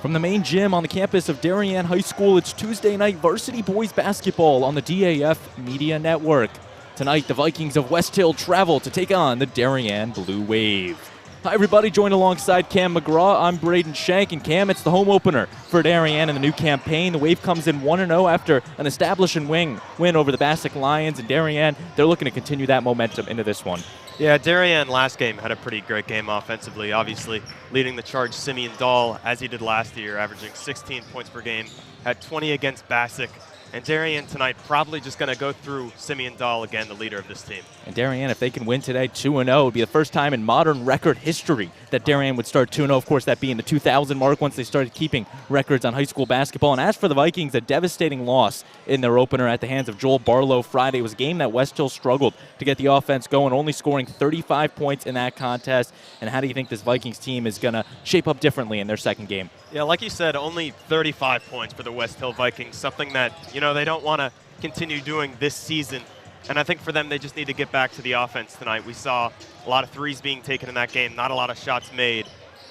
From the main gym on the campus of Darien High School, it's Tuesday night varsity boys basketball on the DAF Media Network. Tonight, the Vikings of Westhill travel to take on the Darien Blue Wave. Hi, everybody. Joined alongside Cam McGraw. I'm Braden Shank, and Cam, it's the home opener for Darien in the new campaign. The Wave comes in 1-0 after an establishing win over the Bassick Lions, and Darien, they're looking to continue that momentum into this one. Yeah, Darien last game had a pretty great game offensively. Obviously, leading the charge, Simeon Dahl, as he did last year, averaging 16 points per game, had 20 against Bassick. And Darien tonight probably just going to go through Simeon Dahl again, the leader of this team. And Darien, if they can win today 2-0, it would be the first time in modern record history that Darien would start 2-0. Of course, that being the 2000 mark once they started keeping records on high school basketball. And as for the Vikings, a devastating loss in their opener at the hands of Joel Barlow Friday. It was a game that Westhill struggled to get the offense going, only scoring 35 points in that contest. And how do you think this Vikings team is going to shape up differently in their second game? Yeah, like you said, only 35 points for the Westhill Vikings, something that, they don't want to continue doing this season. And I think for them, they just need to get back to the offense tonight. We saw a lot of threes being taken in that game, not a lot of shots made.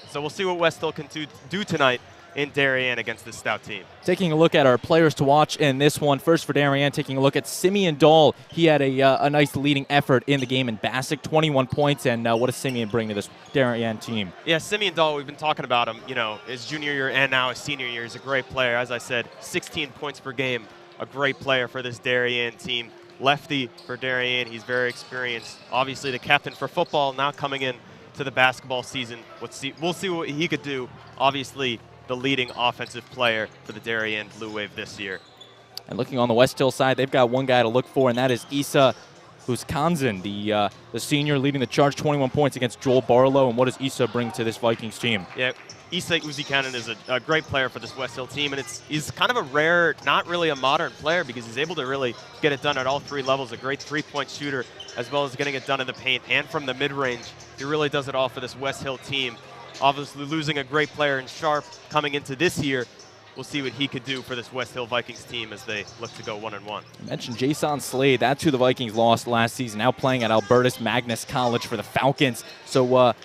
So we'll see what Westhill can do tonight in Darien against this stout team. Taking a look at our players to watch in this one. First for Darien, taking a look at Simeon Dahl. He had a nice leading effort in the game in Bassick, 21 points. And what does Simeon bring to this Darien team? Yeah, Simeon Dahl, we've been talking about him, his junior year and now his senior year. He's a great player. As I said, 16 points per game, a great player for this Darien team. Lefty for Darien, he's very experienced. Obviously the captain for football, now coming in to the basketball season. We'll see what he could do. Obviously, the leading offensive player for the Darien Blue Wave this year. And looking on the Westhill side, they've got one guy to look for, and that is Issa Huskanzen, the senior leading the charge, 21 points against Joel Barlow. And what does Issa bring to this Vikings team? Yeah, Issa Huskanzen is a great player for this Westhill team, and he's kind of a rare, not really a modern player, because he's able to really get it done at all three levels. A great three-point shooter, as well as getting it done in the paint and from the mid-range. He really does it all for this Westhill team. Obviously losing a great player in Sharp coming into this year. We'll see what he could do for this Westhill Vikings team as they look to go 1-1. You mentioned Jason Slade. That's who the Vikings lost last season, now playing at Albertus Magnus College for the Falcons. So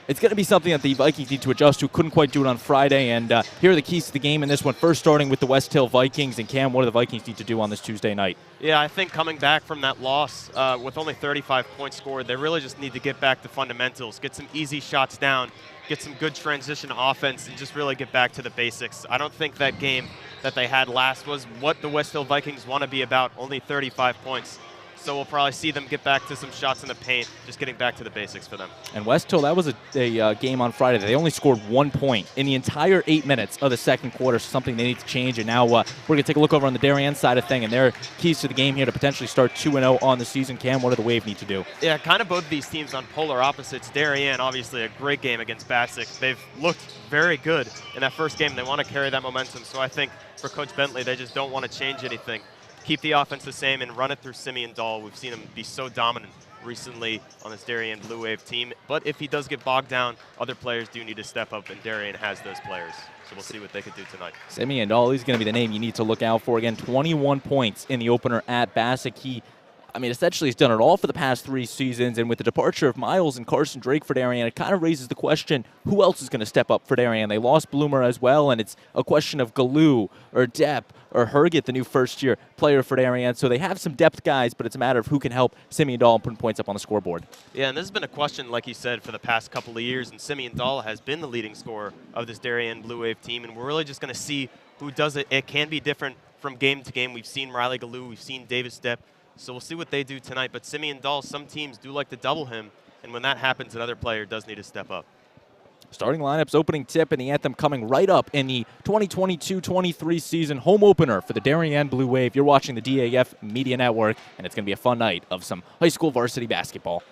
it's going to be something that the Vikings need to adjust to. Couldn't quite do it on Friday. And here are the keys to the game in this one. First, starting with the Westhill Vikings. And Cam, what do the Vikings need to do on this Tuesday night? Yeah, I think coming back from that loss with only 35 points scored, they really just need to get back to fundamentals, get some easy shots down, get some good transition offense, and just really get back to the basics. I don't think that game that they had last was what the Westhill Vikings want to be about, only 35 points. So we'll probably see them get back to some shots in the paint, just getting back to the basics for them. And Westhill, that was a game on Friday. They only scored 1 point in the entire 8 minutes of the second quarter, something they need to change. And now we're going to take a look over on the Darien side of thing, and their keys to the game here to potentially start 2-0 on the season. Cam, what do the Wave need to do? Yeah, kind of both of these teams on polar opposites. Darien, obviously a great game against Bassick. They've looked very good in that first game. They want to carry that momentum. So I think for Coach Bentley, they just don't want to change anything. Keep the offense the same and run it through Simeon Dahl. We've seen him be so dominant recently on this Darien Blue Wave team. But if he does get bogged down, other players do need to step up, and Darien has those players. So we'll see what they can do tonight. Simeon Dahl, he's going to be the name you need to look out for. Again, 21 points in the opener at Bassick. Essentially he's done it all for the past 3 seasons, and with the departure of Miles and Carson Drake for Darien, it kind of raises the question, who else is going to step up for Darien? They lost Bloomer as well, and it's a question of Galoo or Depp or Herget, the new first-year player for Darien. So they have some depth guys, but it's a matter of who can help Simeon Dahl put points up on the scoreboard. Yeah, and this has been a question, like you said, for the past couple of years, and Simeon Dahl has been the leading scorer of this Darien Blue Wave team, and we're really just going to see who does it. It can be different from game to game. We've seen Riley Galoo, we've seen Davis Depp. So we'll see what they do tonight. But Simeon Dahl, some teams do like to double him, and when that happens, another player does need to step up. Starting lineups, opening tip, and the anthem coming right up in the 2022-23 season home opener for the Darien Blue Wave. You're watching the DAF Media Network, and it's going to be a fun night of some high school varsity basketball.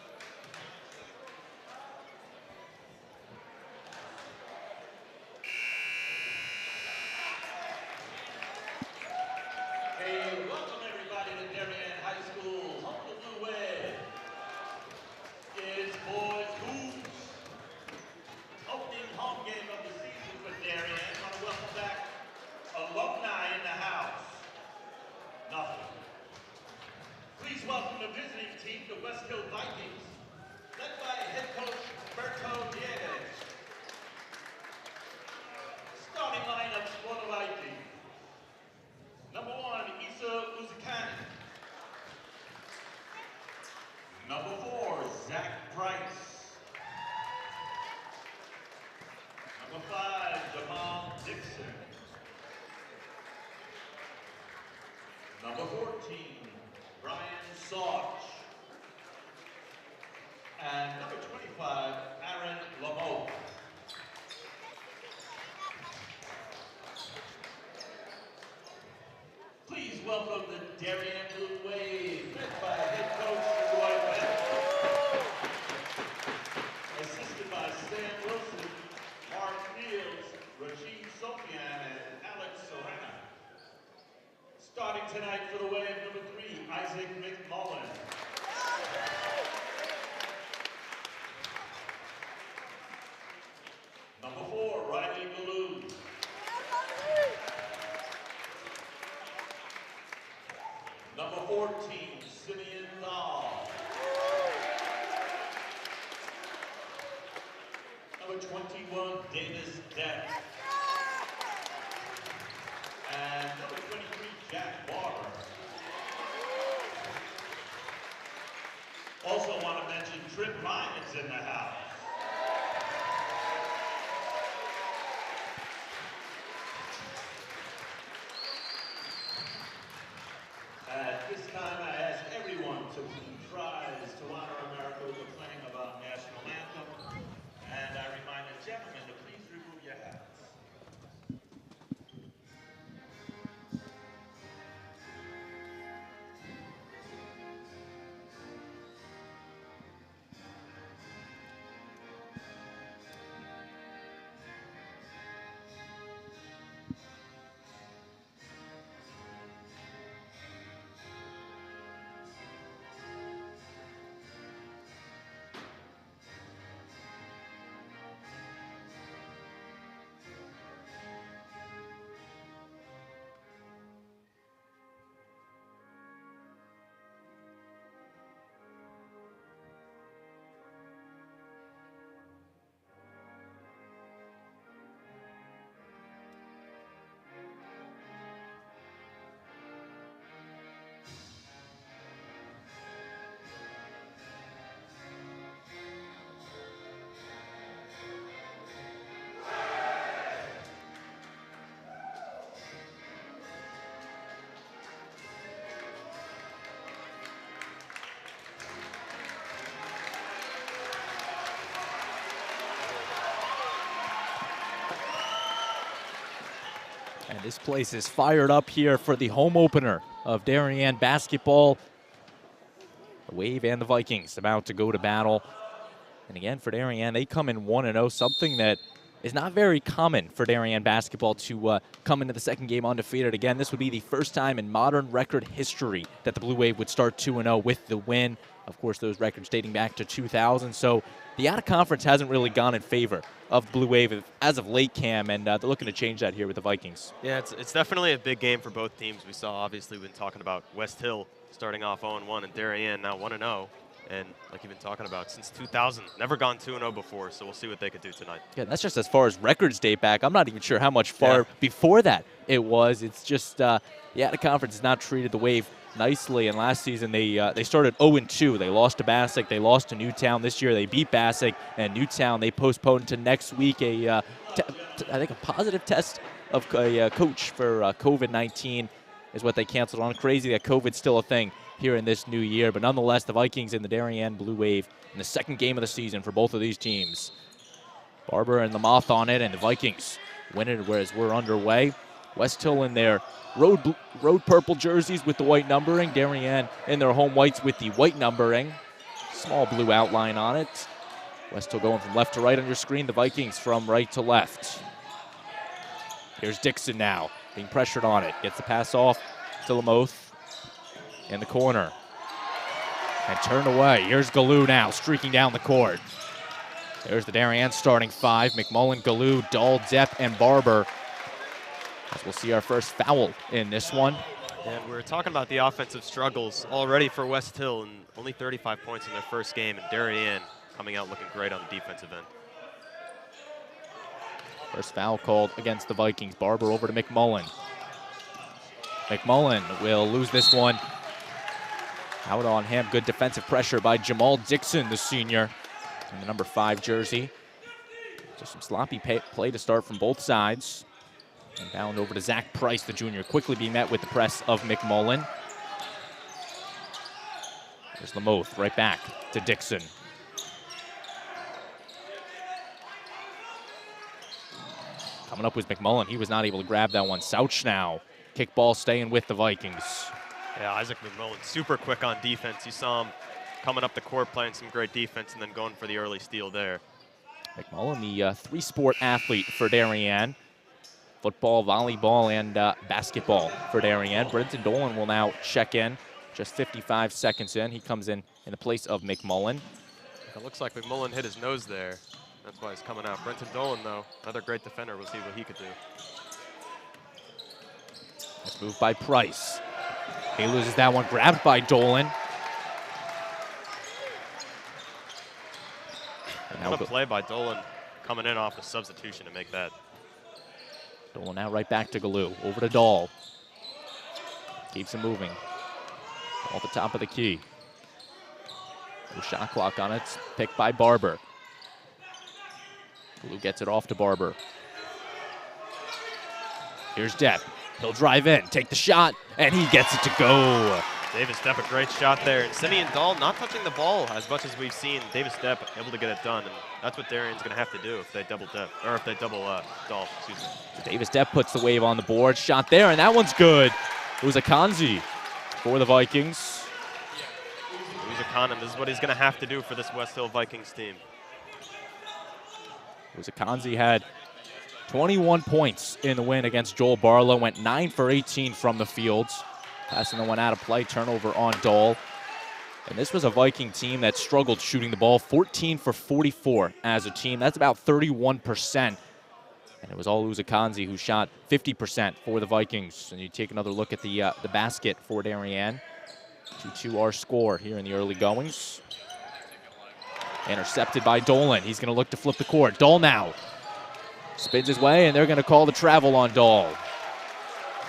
Please welcome the visiting team, the Westhill Vikings. Number 14, Brian Sarge. And number 25, Aaron Lameau. Please welcome the Darien Blue Wave, led by head coach Roy Bennett. Assisted by Stan Wilson, Mark Fields, Rashid Sofian, and Alex Serrana. Starting tonight for the Wave, number 3, Isaac McMullen. Number 4, Riley Ballou. Number 14, Simeon Dahl. Number 21, Davis Deck. And number 23, Jack Barber. Also want to mention Trip Ryan's in the house. At this time, I ask everyone to please rise to honor America with the playing of our national anthem. And I remind the gentlemen to please remove your hats. And this place is fired up here for the home opener of Darien basketball. The Wave and the Vikings about to go to battle. And again, for Darien, they come in 1-0, something that is not very common for Darien basketball to come into the second game undefeated. Again, this would be the first time in modern record history that the Blue Wave would start 2-0 with the win. Of course, those records dating back to 2000. So the out-of-conference hasn't really gone in favor of Blue Wave as of late, Cam, and they're looking to change that here with the Vikings. Yeah, it's definitely a big game for both teams. We saw, obviously, we've been talking about Westhill starting off 0-1 and Darien now 1-0. And like you've been talking about, since 2000, never gone 2-0 before, so we'll see what they could do tonight. Yeah, that's just as far as records date back. I'm not even sure how much far before that it was. It's just the out-of-conference has not treated the Wave nicely, and last season they started 0-2. They lost to Bassick, they lost to Newtown. This year they beat Bassick and Newtown. They postponed to next week I think a positive test of a coach for COVID-19 is what they canceled on. Crazy that COVID's still a thing here in this new year, but nonetheless, the Vikings and the Darien Blue Wave in the second game of the season for both of these teams. Barber and the Moth on it, and the Vikings win it as we're underway. Westhill in their road purple jerseys with the white numbering. Darien in their home whites with the white numbering. Small blue outline on it. Westhill going from left to right on your screen. The Vikings from right to left. Here's Dixon now, being pressured on it. Gets the pass off to Lamoth in the corner. And turned away. Here's Galoo now, streaking down the court. There's the Darien starting five. McMullen, Galoo, Dahl, Depp, and Barber. As we'll see our first foul in this one. And we're talking about the offensive struggles already for Westhill, and only 35 points in their first game, and Darien coming out looking great on the defensive end. First foul called against the Vikings. Barber over to McMullen. McMullen will lose this one. Out on him. Good defensive pressure by Jamal Dixon, the senior, in the number 5 jersey. Just some sloppy play to start from both sides. And down over to Zach Price, the junior, quickly being met with the press of McMullen. There's Lamoth right back to Dixon. Coming up was McMullen. He was not able to grab that one. Souch now. Kickball staying with the Vikings. Yeah, Isaac McMullen, super quick on defense. You saw him coming up the court playing some great defense and then going for the early steal there. McMullen, the three-sport athlete for Darien. Football, volleyball, and basketball for Darien. Brenton Dolan will now check in. Just 55 seconds in. He comes in the place of McMullen. It looks like McMullen hit his nose there. That's why he's coming out. Brenton Dolan, though, another great defender. We'll see what he could do. Nice move by Price. He loses that one, grabbed by Dolan. What a play by Dolan coming in off the substitution to make that. Dolan now right back to Galoo. Over to Dahl. Keeps him moving. Off the top of the key. No shot clock on it. Picked by Barber. Galoo gets it off to Barber. Here's Depp. He'll drive in, take the shot, and he gets it to go. Davis Depp, a great shot there. And Simeon Dahl not touching the ball as much as we've seen. Davis Depp able to get it done, and that's what Darien's going to have to do if they double Depp, or if they double Dahl, excuse me. So Davis Depp puts the wave on the board. Shot there, and that one's good. It was Akanji for the Vikings. Uzakanam, this is what he's going to have to do for this Westhill Vikings team. Akanji had 21 points in the win against Joel Barlow. Went 9 for 18 from the fields. Passing the one out of play, turnover on Dahl. And this was a Viking team that struggled shooting the ball, 14 for 44 as a team. That's about 31%. And it was all Uzakanji who shot 50% for the Vikings. And you take another look at the basket for Darien. 2-2 our score here in the early goings. Intercepted by Dolan. He's going to look to flip the court. Dahl now spins his way, and they're going to call the travel on Dahl.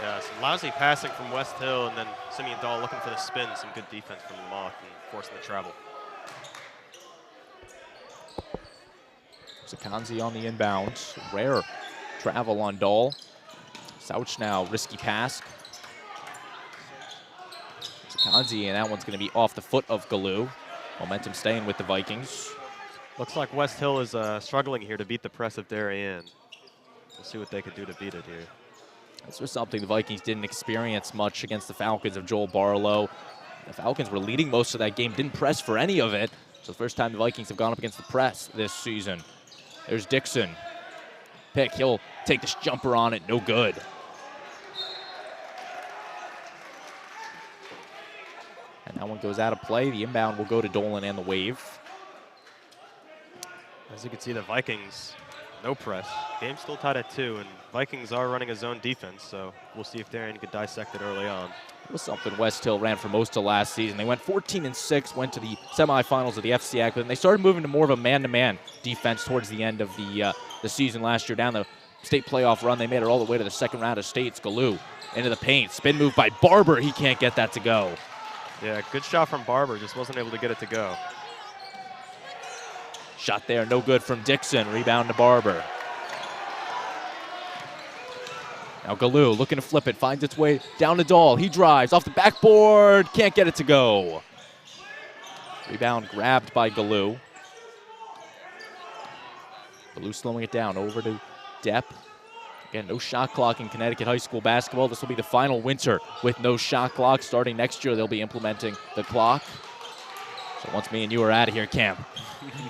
Yeah, some lousy passing from Westhill, and then Simeon Dahl looking for the spin. Some good defense from Lamoth and forcing the travel. Zakanzi on the inbound. Rare travel on Dahl. Souch now, risky pass. Zakanzi, and that one's going to be off the foot of Galoo. Momentum staying with the Vikings. Looks like Westhill is struggling here to beat the press of Darien. We'll see what they could do to beat it here. This was something the Vikings didn't experience much against the Falcons of Joel Barlow. The Falcons were leading most of that game, didn't press for any of it. It's the first time the Vikings have gone up against the press this season. There's Dixon. Pick, he'll take this jumper on it, no good. And that one goes out of play. The inbound will go to Dolan and the wave. As you can see, the Vikings, no press. Game's still tied at 2, and Vikings are running a zone defense, so we'll see if Darien could dissect it early on. It was something Westhill ran for most of last season. They went 14-6, went to the semifinals of the FCAC, and they started moving to more of a man-to-man defense towards the end of the season last year. Down the state playoff run, they made it all the way to the second round of states. Galoo into the paint. Spin move by Barber. He can't get that to go. Yeah, good shot from Barber, just wasn't able to get it to go. Shot there, no good from Dixon. Rebound to Barber. Now Galoo looking to flip it, finds its way down to Dahl. He drives off the backboard, can't get it to go. Rebound grabbed by Galoo. Galoo slowing it down, over to Depp. Again, no shot clock in Connecticut high school basketball. This will be the final winter with no shot clock. Starting next year, they'll be implementing the clock. So once me and you are out of here, Cam.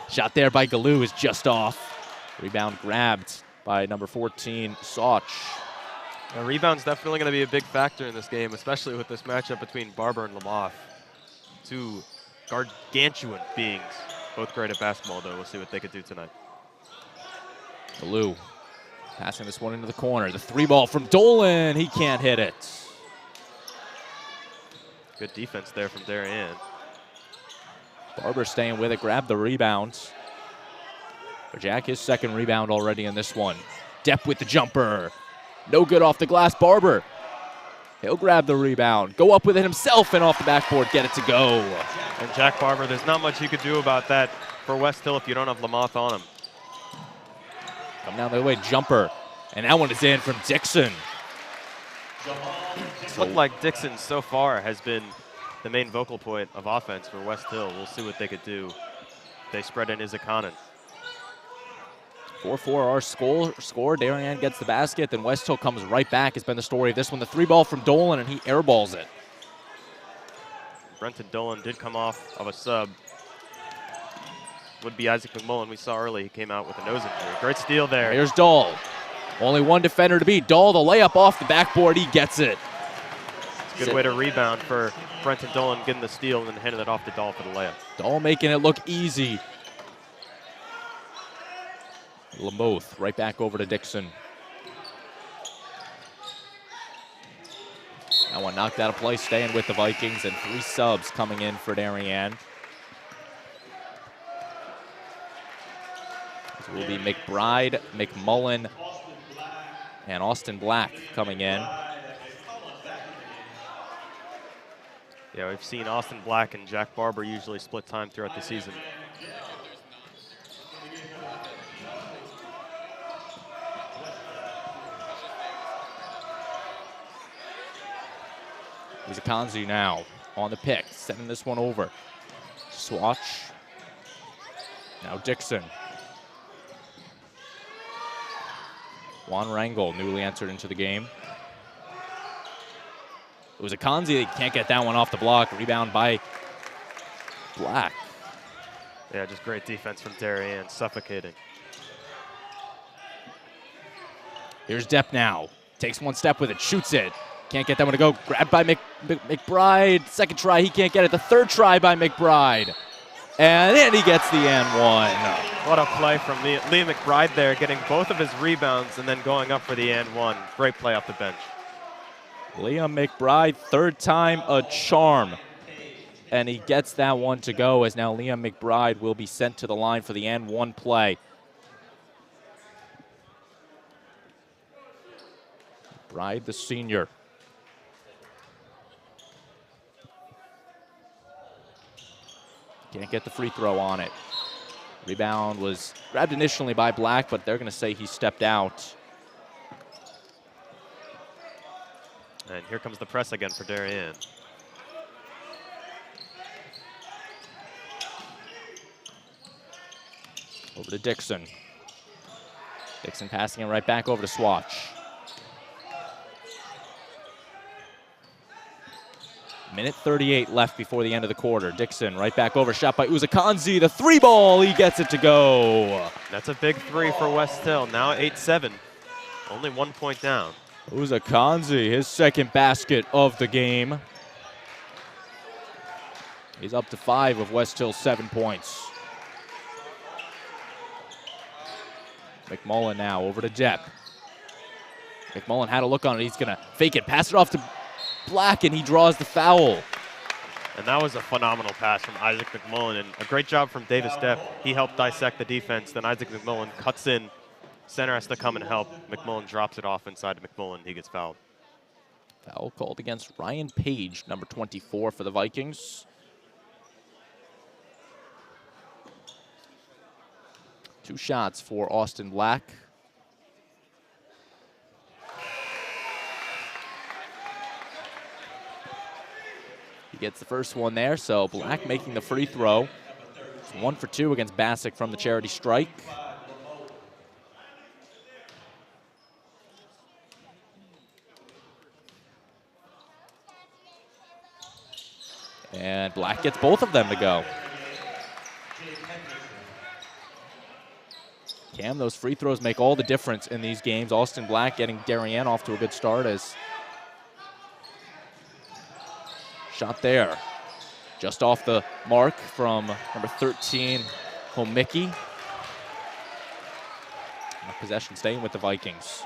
Shot there by Galoo is just off. Rebound grabbed by number 14, Sauch. Now, rebound's definitely going to be a big factor in this game, especially with this matchup between Barber and Lamoth. Two gargantuan beings. Both great at basketball, though. We'll see what they could do tonight. Galoo passing this one into the corner. The three ball from Dolan. He can't hit it. Good defense there from Darien. Barber staying with it, grabbed the rebound. Jack, his second rebound already in this one. Depp with the jumper. No good off the glass. Barber, he'll grab the rebound, go up with it himself, and off the backboard, get it to go. And Jack Barber, there's not much you could do about that for Westhill if you don't have Lamoth on him. Come down the other way, jumper. And that one is in from Dixon. It's looked like Dixon so far has been the main vocal point of offense for Westhill. We'll see what they could do. They spread in Izakanen. 4-4 our score. Darien gets the basket, then Westhill comes right back. Has been the story of this one. The 3-ball from Dolan, and he airballs it. Brenton Dolan did come off of a sub. Would be Isaac McMullen. We saw early he came out with a nose injury. Great steal there. Here's Dahl. Only one defender to beat. Dahl, the layup off the backboard. He gets it. It's a good way to rebound for Brenton Dolan, getting the steal and then handing it off to Dahl for the layup. Dahl making it look easy. Lamoth right back over to Dixon. That one knocked out of play, staying with the Vikings, and 3 subs coming in for Darien. It will be McBride, McMullen, and Austin Black coming in. Yeah, we've seen Austin Black and Jack Barber usually split time throughout the season. Uzakanzi now on the pick, sending this one over. Swatch. Now Dixon. Juan Rangel newly entered into the game. Uzakanzi can't get that one off the block. Rebound by Black. Yeah, just great defense from Darien, suffocating. Here's Depp now. Takes one step with it, shoots it. Can't get that one to go. Grabbed by McBride. Second try, he can't get it. The third try by McBride. And then he gets the and one. What a play from Liam McBride there, getting both of his rebounds and then going up for the and one. Great play off the bench. Liam McBride, third time a charm. And he gets that one to go, as now Liam McBride will be sent to the line for the and one play. McBride, the senior. Can't get the free throw on it. Rebound was grabbed initially by Black, but they're going to say he stepped out. And here comes the press again for Darien. Over to Dixon. Dixon passing it right back over to Swatch. Minute 38 left before the end of the quarter. Dixon right back over, shot by Uzakanzi. The 3-ball, he gets it to go. That's a big 3 for Westhill. Now 8-7, only 1 point down. Uzakanzi, his second basket of the game. He's up to 5 of Westhill's 7 points. McMullen now over to Depp. McMullen had a look on it. He's going to fake it, pass it off to Black, and he draws the foul. And that was a phenomenal pass from Isaac McMullen, and a great job from Davis Depp. He helped dissect the defense, then Isaac McMullen cuts in. Center has to come and help. McMullen drops it off inside to McMullen. He gets fouled. Foul called against Ryan Page, number 24 for the Vikings. Two shots for Austin Black. He gets the first one there, so Black making the free throw. It's 1 for 2 against Bassick from the charity strike. And Black gets both of them to go. Cam, those free throws make all the difference in these games. Austin Black getting Darien off to a good start as shot there. Just off the mark from number 13, Homicki. Possession staying with the Vikings.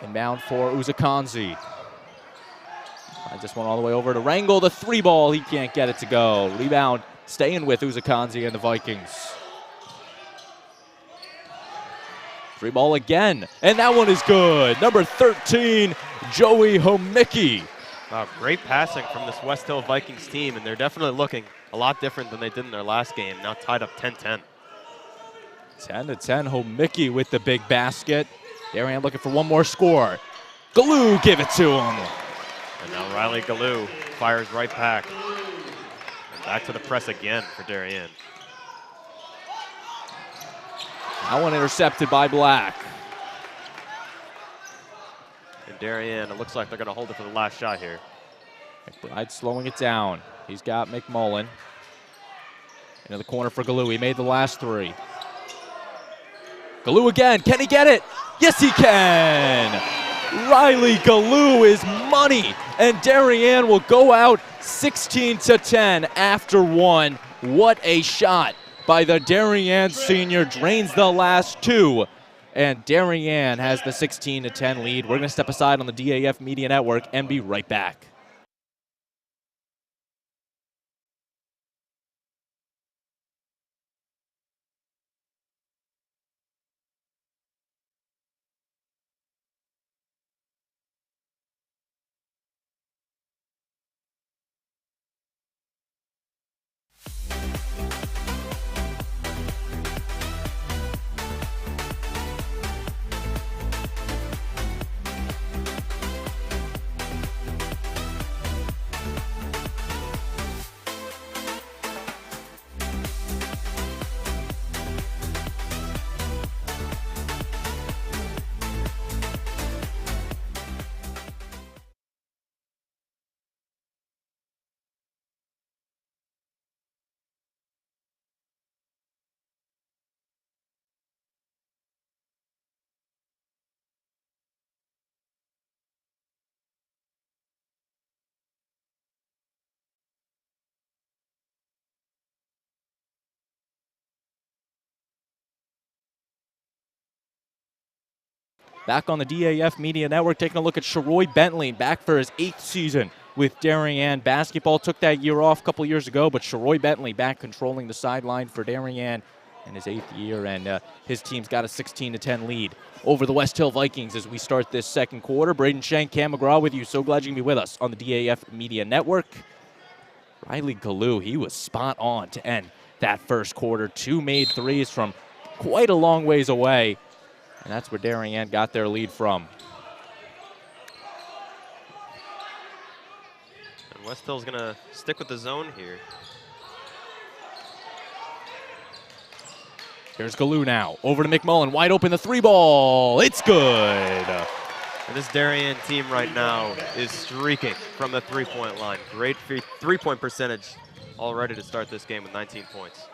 Inbound for Uzakanzi. I just went all the way over to Rangel. The 3-ball, he can't get it to go. Rebound staying with Uzakanzi and the Vikings. 3-ball again, and that one is good. Number 13, Joey Homicki. Great passing from this Westhill Vikings team, and they're definitely looking a lot different than they did in their last game. Now tied up 10-10. 10-10, Homicki with the big basket. Darien looking for one more score. Galoo give it to him. And now Riley Galoo fires right back. And back to the press again for Darien. That one intercepted by Black. And Darien, it looks like they're going to hold it for the last shot here. McBride slowing it down. He's got McMullen. Into the corner for Galoo. He made the last three. Galoo again. Can he get it? Yes, he can. Riley Galoo is money. And Darien will go out 16-10 after one. What a shot by the Darien senior. Drains the last two. And Darien has the 16-10 lead. We're going to step aside on the DAF Media Network and be right back. Back on the DAF Media Network, taking a look at Sharoy Bentley, back for his 8th season with Darien basketball. Took that year off a couple years ago, but Sharoy Bentley back controlling the sideline for Darien in his 8th year, and his team's got a 16-10 lead over the Westhill Vikings as we start this second quarter. Braden Shank, Cam McGraw with you. So glad you can be with us on the DAF Media Network. Riley Galoo, he was spot on to end that first quarter. 2 made threes from quite a long ways away. And that's where Darien got their lead from. And Westhill's going to stick with the zone here. Here's Galoo now. Over to McMullen. Wide open, the 3-ball. It's good. And this Darien team right now is streaking from the three-point line. Great three-point percentage already to start this game with 19 points.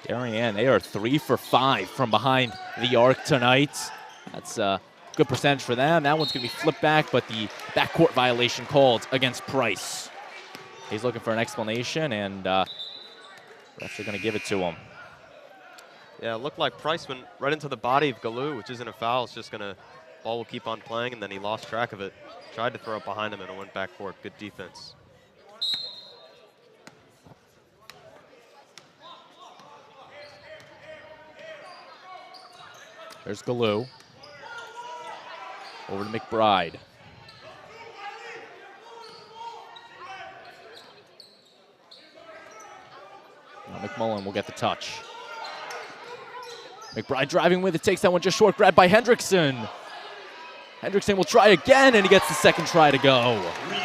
Darien, they are 3 for 5 from behind the arc tonight. That's a good percentage for them. That one's going to be flipped back, but the backcourt violation called against Price. He's looking for an explanation, and refs are going to give it to him. Yeah, it looked like Price went right into the body of Galoo, which isn't a foul. It's just going to, ball will keep on playing, and then he lost track of it. Tried to throw it behind him, and it went backcourt. Good defense. There's Galoo. Over to McBride. Now McMullen will get the touch. McBride driving with it, takes that one just short, grabbed by Hendrickson. Hendrickson will try again, and he gets the second try to go.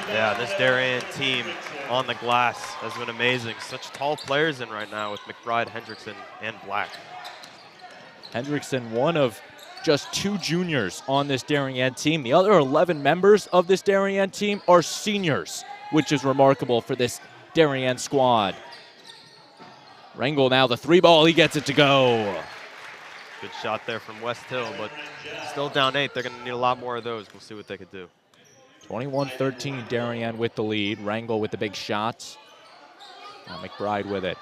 Yeah, this Darien team on the glass has been amazing. Such tall players in right now with McBride, Hendrickson, and Black. Hendrickson, one of just 2 juniors on this Darien team. The other 11 members of this Darien team are seniors, which is remarkable for this Darien squad. Rangel now the 3-ball, he gets it to go. Good shot there from Westhill, but still down 8. They're going to need a lot more of those. We'll see what they could do. 21-13, Darien with the lead. Rangel with the big shots. Now McBride with it.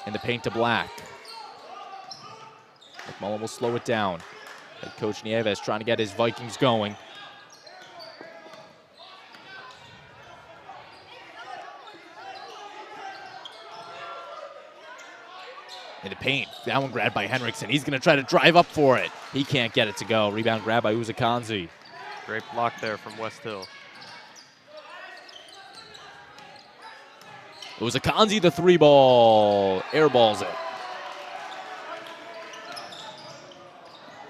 In the paint to Black. McMullen will slow it down. Head coach Nieves trying to get his Vikings going. In the paint, that one grabbed by Hendrickson. He's going to try to drive up for it. He can't get it to go. Rebound grab by Uzakanzi. Great block there from Westhill. Uzakanzi the 3-ball. Airballs it.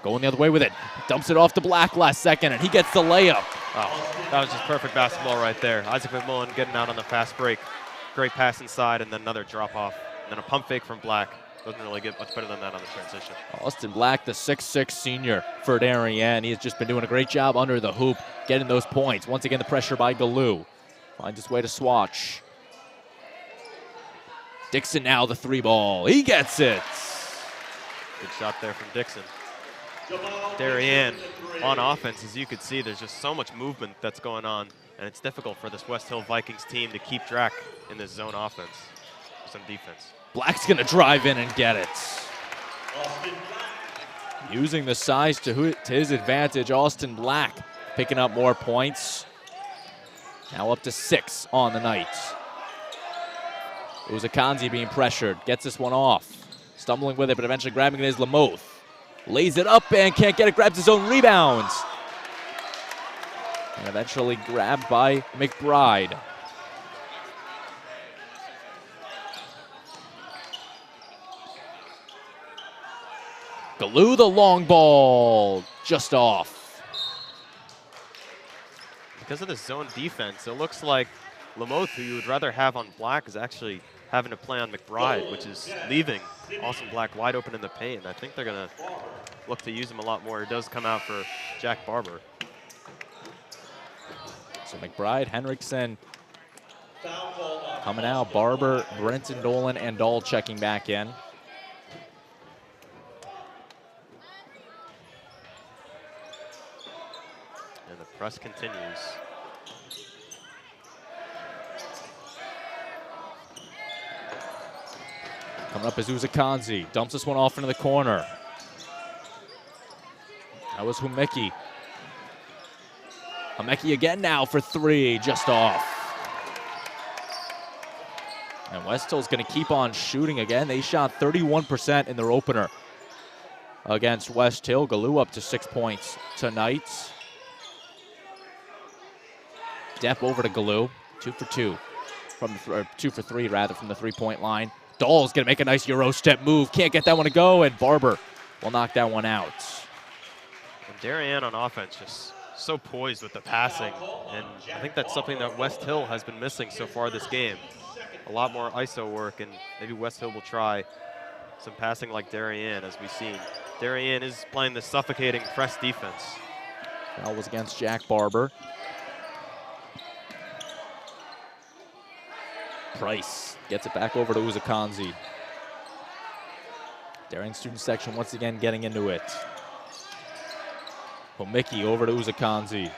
Going the other way with it. Dumps it off to Black last second, and he gets the layup. Oh, that was just perfect basketball right there. Isaac McMullen getting out on the fast break. Great pass inside, and then another drop off. And then a pump fake from Black. Doesn't really get much better than that on the transition. Austin Black, the 6'6" senior for Darien. He has just been doing a great job under the hoop, getting those points. Once again, the pressure by Galoo. Finds his way to Swatch. Dixon now the 3-ball. He gets it. Good shot there from Dixon. Darien on offense, as you could see, there's just so much movement that's going on, and it's difficult for this Westhill Vikings team to keep track in this zone offense. Some defense. Black's gonna drive in and get it. Using the size to his advantage, Austin Black picking up more points. Now up to 6 on the night. Uzakanzi being pressured, gets this one off. Stumbling with it, but eventually grabbing it is Lamoth. Lays it up and can't get it, grabs his own rebound. And eventually grabbed by McBride. Galoo the long ball, just off. Because of the zone defense, it looks like Lamoth, who you would rather have on Black, is actually having to play on McBride, which is leaving Austin Black wide open in the paint. I think they're going to look to use him a lot more. It does come out for Jack Barber. So McBride, Henriksen coming out. Barber, Brenton Dolan, and Dahl checking back in. And the press continues. Coming up is Uzakanzi. Dumps this one off into the corner. That was Humeki. Humeki again now for 3, just off. And Westhill's going to keep on shooting again. They shot 31% in their opener against Westhill. Galoo up to 6 points tonight. Depp over to Galoo. 2 for 2. Or 2 for 3 rather from the 3-point line. Dahl's going to make a nice Euro step move. Can't get that one to go, and Barber will knock that one out. And Darien on offense just so poised with the passing, and I think that's something that Westhill has been missing so far this game. A lot more ISO work, and maybe Westhill will try some passing like Darien, as we've seen. Darien is playing the suffocating press defense. That was against Jack Barber. Price gets it back over to Uzakanzi. Darien student section once again getting into it. Homicki over to Uzakanzi.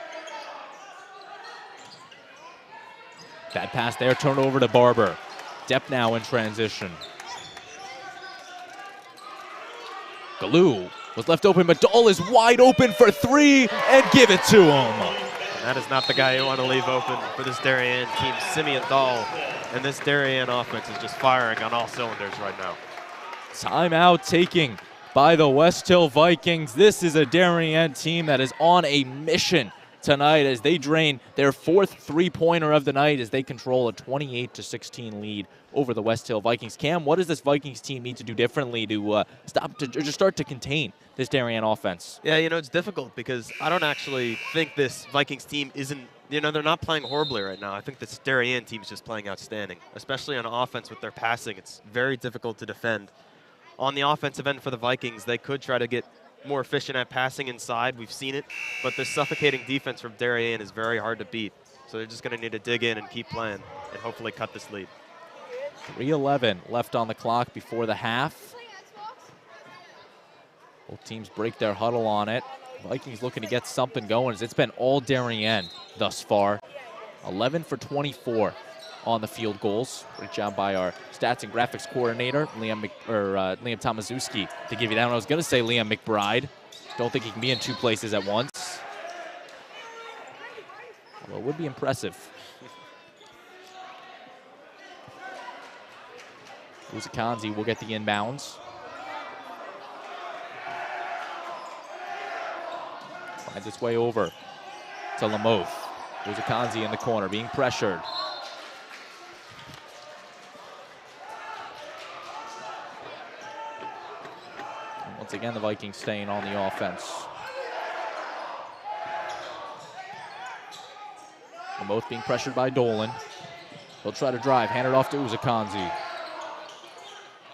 Bad pass there, turned over to Barber. Depp now in transition. Galoo was left open, but Dahl is wide open for 3 and give it to him. And that is not the guy you want to leave open for this Darien team, Simeon Dahl. And this Darien offense is just firing on all cylinders right now. Timeout taking by the Westhill Vikings. This is a Darien team that is on a mission tonight as they drain their 4th 3-pointer of the night as they control a 28-16 lead over the Westhill Vikings. Cam, what does this Vikings team need to do differently to start to contain this Darien offense? Yeah, you know, it's difficult because I don't actually think this Vikings team isn't, you know, they're not playing horribly right now. I think this Darien team is just playing outstanding, especially on offense with their passing. It's very difficult to defend. On the offensive end for the Vikings, they could try to get more efficient at passing inside. We've seen it, but the suffocating defense from Darien is very hard to beat. So they're just going to need to dig in and keep playing and hopefully cut this lead. 3:11 left on the clock before the half. Both teams break their huddle on it. Vikings looking to get something going as it's been all Darien thus far. 11 for 24 on the field goals. Great job by our stats and graphics coordinator, Liam Tomaszewski, to give you that one. I was going to say Liam McBride. Don't think he can be in 2 places at once. Although it would be impressive. Uzakanzi will get the inbounds. Finds its way over to Lamoth. Uzakanzi in the corner, being pressured. Once again, the Vikings staying on the offense. And both being pressured by Dolan. He'll try to drive, hand it off to Uzakanzi.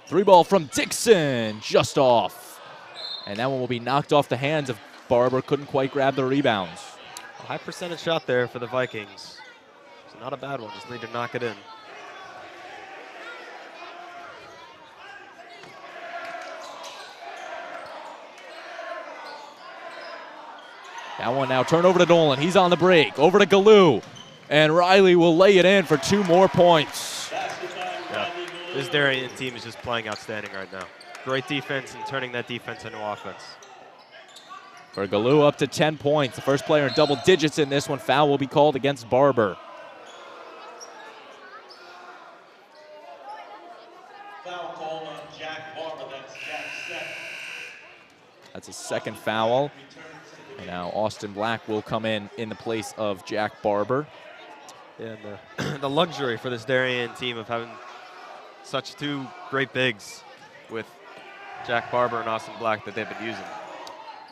3-ball from Dixon, just off. And that one will be knocked off the hands of Barber. Couldn't quite grab the rebounds. A high percentage shot there for the Vikings. So not a bad one, just need to knock it in. That one now turned over to Dolan. He's on the break. Over to Galoo. And Riley will lay it in for 2 more points. Yeah. This Darien team is just playing outstanding right now. Great defense and turning that defense into offense. For Galoo, up to 10 points. The first player in double digits in this one. Foul will be called against Barber. Foul call on Jack Barber. That's Jack's second. That's his second foul. And now Austin Black will come in the place of Jack Barber. Yeah, and the luxury for this Darien team of having such 2 great bigs with Jack Barber and Austin Black that they've been using.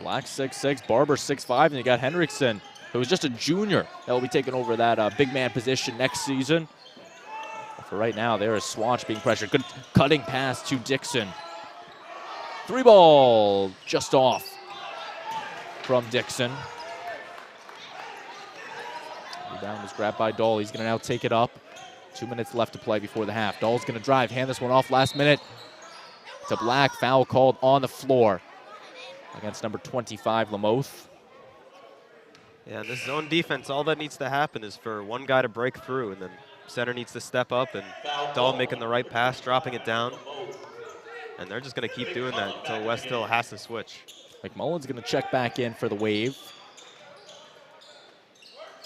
Black 6'6", Barber 6'5", and you got Hendrickson, who was just a junior, that will be taking over that big man position next season. But for right now, there is Swatch being pressured. Good cutting pass to Dixon. 3-ball, just off from Dixon. Rebound was grabbed by Dahl. He's going to now take it up. 2 minutes left to play before the half. Dahl's going to drive, hand this one off last minute to Black. Foul called on the floor against number 25, Lamoth. Yeah, this zone defense, all that needs to happen is for one guy to break through, and then center needs to step up, and Dahl making the right pass, dropping it down. And they're just going to keep doing that until Westhill has to switch. McMullen's going to check back in for the Wave.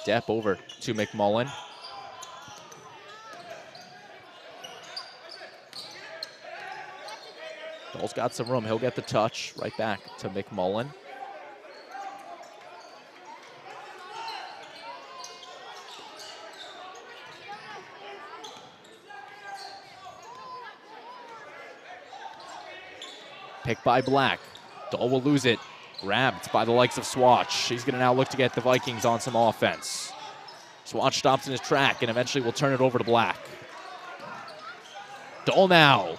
Depp over to McMullen. Dahl's got some room. He'll get the touch. Right back to McMullen. Picked by Black. Dahl will lose it. Grabbed by the likes of Swatch. He's going to now look to get the Vikings on some offense. Swatch stops in his track and eventually will turn it over to Black. Dahl now.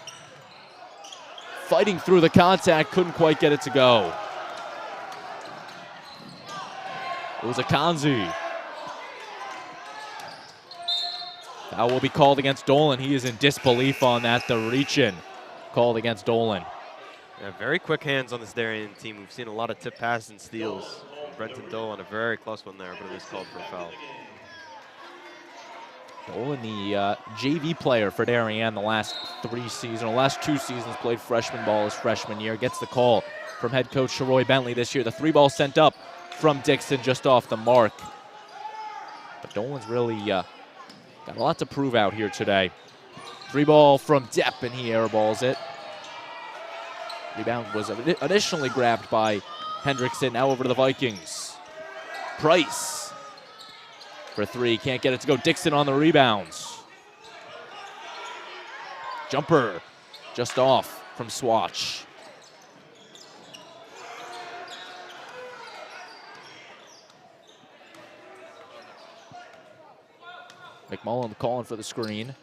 Fighting through the contact, couldn't quite get it to go. It was Akanzi. Foul will be called against Dolan. He is in disbelief on that. The reach-in called against Dolan. Yeah, very quick hands on this Darien team. We've seen a lot of tip passes and steals. Brenton Dolan, a very close one there, but it is called for a foul. Dolan, the JV player for Darien the last 2 seasons, played freshman ball his freshman year. Gets the call from head coach Sharoy Bentley this year. The 3-ball sent up from Dixon just off the mark. But Dolan's really got a lot to prove out here today. 3-ball from Depp, and he airballs it. Rebound was additionally grabbed by Hendrickson. Now over to the Vikings. Price for 3. Can't get it to go. Dixon on the rebounds. Jumper just off from Swatch. McMullen calling for the screen.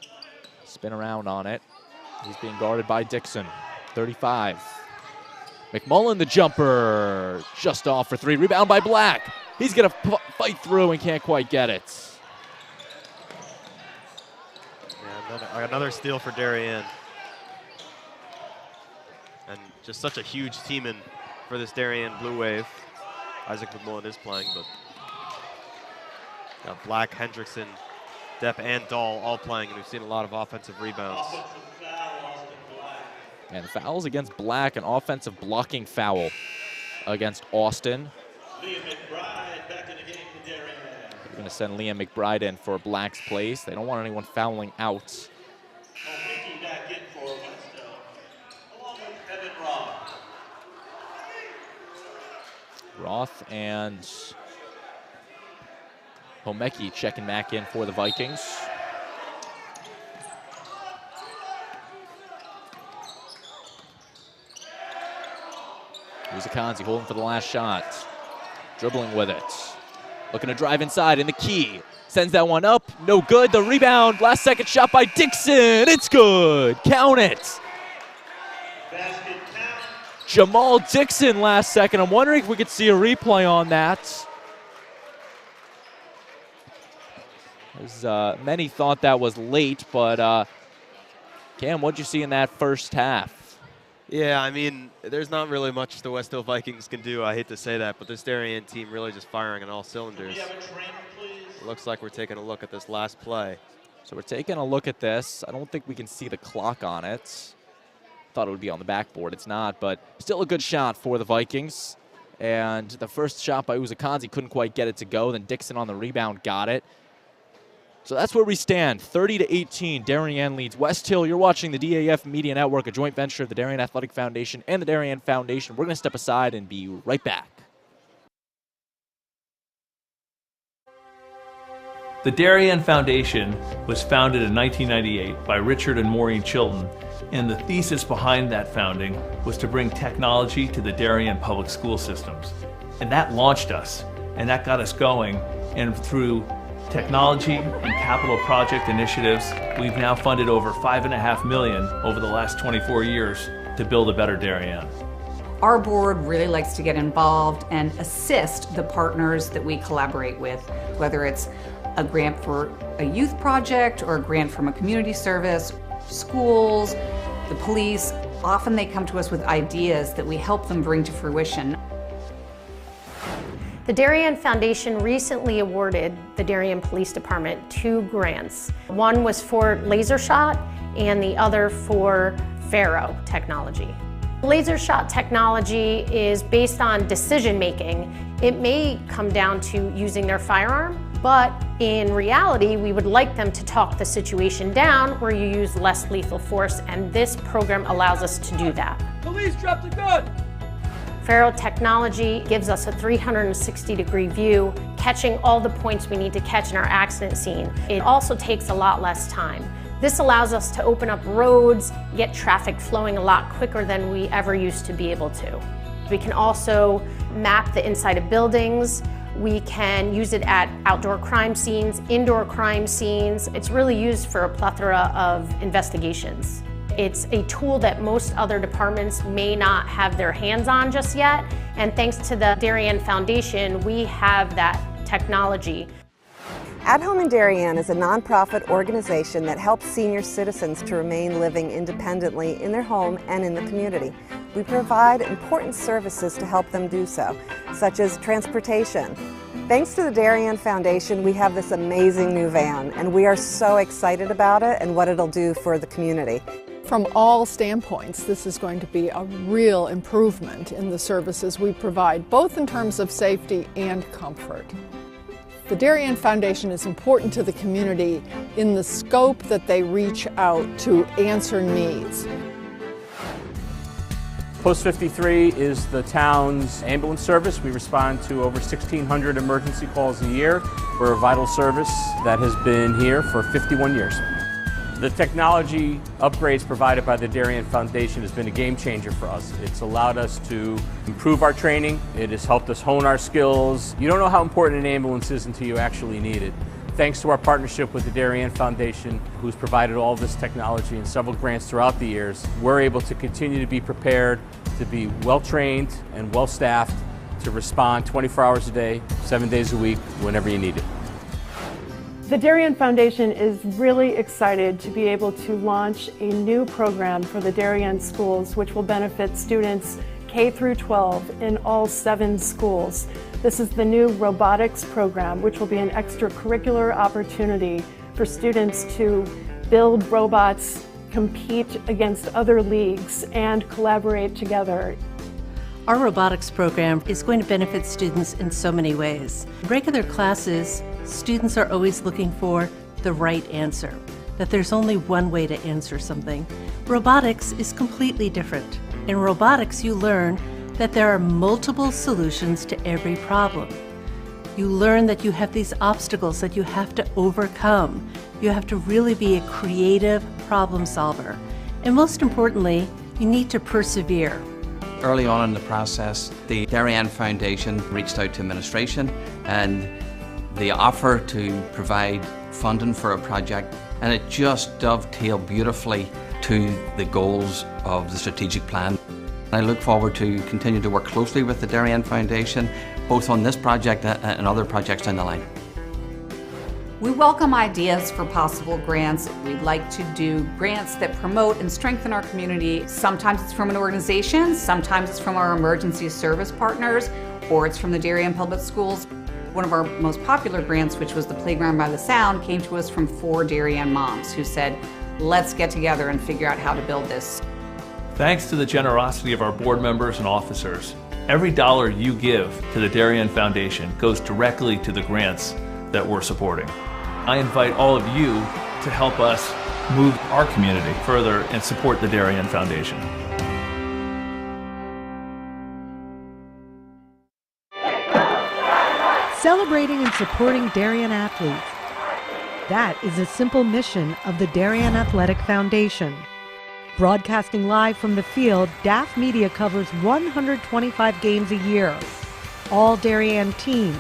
Spin around on it. He's being guarded by Dixon. 35. McMullen, the jumper, just off for 3. Rebound by Black. He's going to fight through and can't quite get it. Yeah, another steal for Darien. And just such a huge team in for this Darien Blue Wave. Isaac McMullen is playing, but got Black, Hendrickson, Depp, and Dahl all playing, and we've seen a lot of offensive rebounds. And fouls against Black, an offensive blocking foul against Austin. Liam McBride back in the game for Darien. They're going to send Liam McBride in for Black's place. They don't want anyone fouling out. Mickey back in for Westhill, along with Evan Roth. Roth and Homeki checking back in for the Vikings. Uzakanzi holding for the last shot. Dribbling with it. Looking to drive inside in the key. Sends that one up. No good. The rebound. Last second shot by Dixon. It's good. Count it. Basket count. Jamal Dixon last second. I'm wondering if we could see a replay on that. As many thought that was late, but Cam, what'd you see in that first half? Yeah, I mean, there's not really much the Westhill Vikings can do. I hate to say that, but this Darien team really just firing on all cylinders. We have a trainer, please. It looks like we're taking a look at this last play. So we're taking a look at this. I don't think we can see the clock on it. Thought it would be on the backboard. It's not, but still a good shot for the Vikings. And the first shot by Uzakanzi couldn't quite get it to go. Then Dixon on the rebound got it. So that's where we stand, 30-18. Darien leads Westhill. You're watching the DAF Media Network, a joint venture of the Darien Athletic Foundation and the Darien Foundation. We're going to step aside and be right back. The Darien Foundation was founded in 1998 by Richard and Maureen Chilton, and the thesis behind that founding was to bring technology to the Darien public school systems. And that launched us, and that got us going, and through technology and capital project initiatives, we've now funded over $5.5 million over the last 24 years to build a better Darien. Our board really likes to get involved and assist the partners that we collaborate with, whether it's a grant for a youth project or a grant from a community service, schools, the police. Often they come to us with ideas that we help them bring to fruition. The Darien Foundation recently awarded the Darien Police Department 2 grants. One was for laser shot and the other for Faro technology. Laser shot technology is based on decision making. It may come down to using their firearm, but in reality, we would like them to talk the situation down where you use less lethal force, and this program allows us to do that. Police dropped a gun! Faro technology gives us a 360-degree view, catching all the points we need to catch in our accident scene. It also takes a lot less time. This allows us to open up roads, get traffic flowing a lot quicker than we ever used to be able to. We can also map the inside of buildings. We can use it at outdoor crime scenes, indoor crime scenes. It's really used for a plethora of investigations. It's a tool that most other departments may not have their hands on just yet, and thanks to the Darien Foundation, we have that technology. At Home in Darien is a nonprofit organization that helps senior citizens to remain living independently in their home and in the community. We provide important services to help them do so, such as transportation. Thanks to the Darien Foundation, we have this amazing new van, and we are so excited about it and what it'll do for the community. From all standpoints, this is going to be a real improvement in the services we provide, both in terms of safety and comfort. The Darien Foundation is important to the community in the scope that they reach out to answer needs. Post 53 is the town's ambulance service. We respond to over 1,600 emergency calls a year. We're a vital service that has been here for 51 years. The technology upgrades provided by the Darien Foundation has been a game changer for us. It's allowed us to improve our training. It has helped us hone our skills. You don't know how important an ambulance is until you actually need it. Thanks to our partnership with the Darien Foundation, who's provided all this technology and several grants throughout the years, we're able to continue to be prepared, to be well-trained and well-staffed, to respond 24 hours a day, 7 days a week, whenever you need it. The Darien Foundation is really excited to be able to launch a new program for the Darien schools, which will benefit students K through 12 in all 7 schools. This is the new robotics program, which will be an extracurricular opportunity for students to build robots, compete against other leagues, and collaborate together. Our robotics program is going to benefit students in so many ways. In regular classes, students are always looking for the right answer, that there's only one way to answer something. Robotics is completely different. In robotics, you learn that there are multiple solutions to every problem. You learn that you have these obstacles that you have to overcome. You have to really be a creative problem solver. And most importantly, you need to persevere. early on in the process, the Darien Foundation reached out to administration and the offer to provide funding for a project, and it just dovetailed beautifully to the goals of the strategic plan. I look forward to continue to work closely with the Darien Foundation, both on this project and other projects down the line. We welcome ideas for possible grants. We'd like to do grants that promote and strengthen our community. Sometimes it's from an organization, sometimes it's from our emergency service partners, or it's from the Darien Public Schools. One of our most popular grants, which was the Playground by the Sound, came to us from 4 Darien moms who said, let's get together and figure out how to build this. Thanks to the generosity of our board members and officers, every dollar you give to the Darien Foundation goes directly to the grants that we're supporting. I invite all of you to help us move our community further and support the Darien Foundation. Celebrating and supporting Darien athletes. That is a simple mission of the Darien Athletic Foundation. Broadcasting live from the field, DAF Media covers 125 games a year. All Darien teams,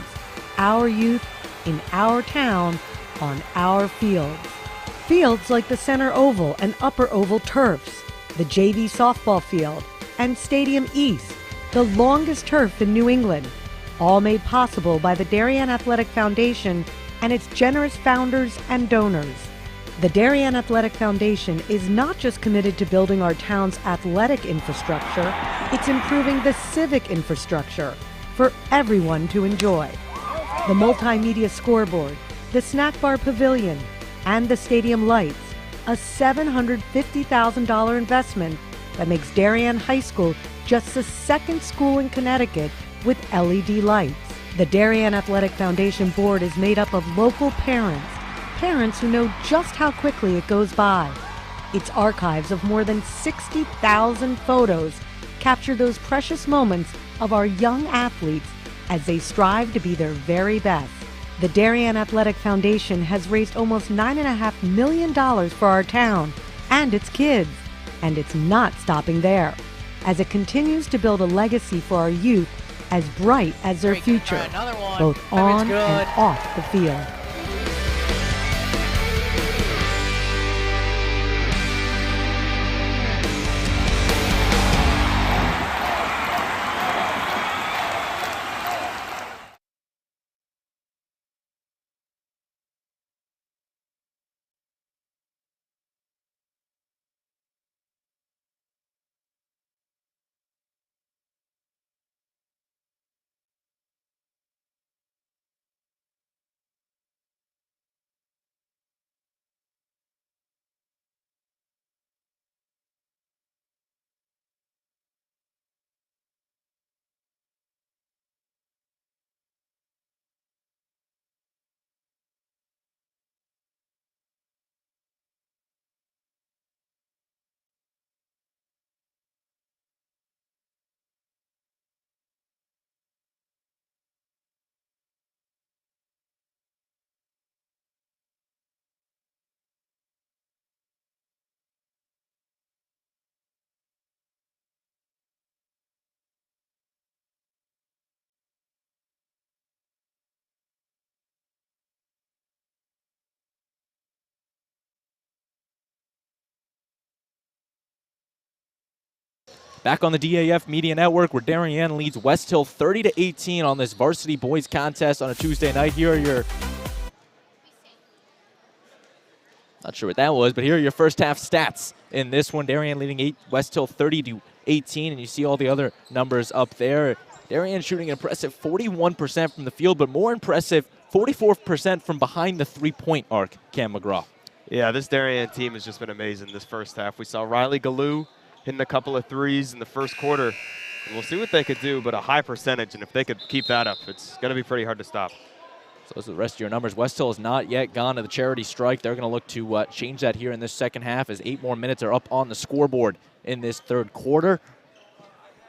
our youth, in our town, on our fields. Fields like the Center Oval and Upper Oval turfs, the JV softball field, and Stadium East, the longest turf in New England, all made possible by the Darien Athletic Foundation and its generous founders and donors. The Darien Athletic Foundation is not just committed to building our town's athletic infrastructure, it's improving the civic infrastructure for everyone to enjoy. The multimedia scoreboard, the snack bar pavilion, and the stadium lights, a $750,000 investment that makes Darien High School just the second school in Connecticut with LED lights. The Darien Athletic Foundation board is made up of local parents who know just how quickly it goes by. Its archives of more than 60,000 photos capture those precious moments of our young athletes as they strive to be their very best. The Darien Athletic Foundation has raised almost $9.5 million for our town and its kids, and it's not stopping there, as it continues to build a legacy for our youth as bright as their future, both on and off the field. Back on the DAF Media Network, where Darien leads Westhill 30-18 on this varsity boys contest on a Tuesday night. Here are your, not sure what that was, but here are your first half stats in this one. Darien leading Westhill 30-18, and you see all the other numbers up there. Darien shooting an impressive 41% from the field, but more impressive, 44% from behind the three-point arc, Cam McGraw. Yeah, this Darien team has just been amazing this first half. We saw Riley Galoo hitting a couple of threes in the first quarter. And we'll see what they could do, but a high percentage, and if they could keep that up, it's going to be pretty hard to stop. So those are the rest of your numbers. Westhill has not yet gone to the charity strike. They're going to look to change that here in this second half as 8 more minutes are up on the scoreboard in this third quarter.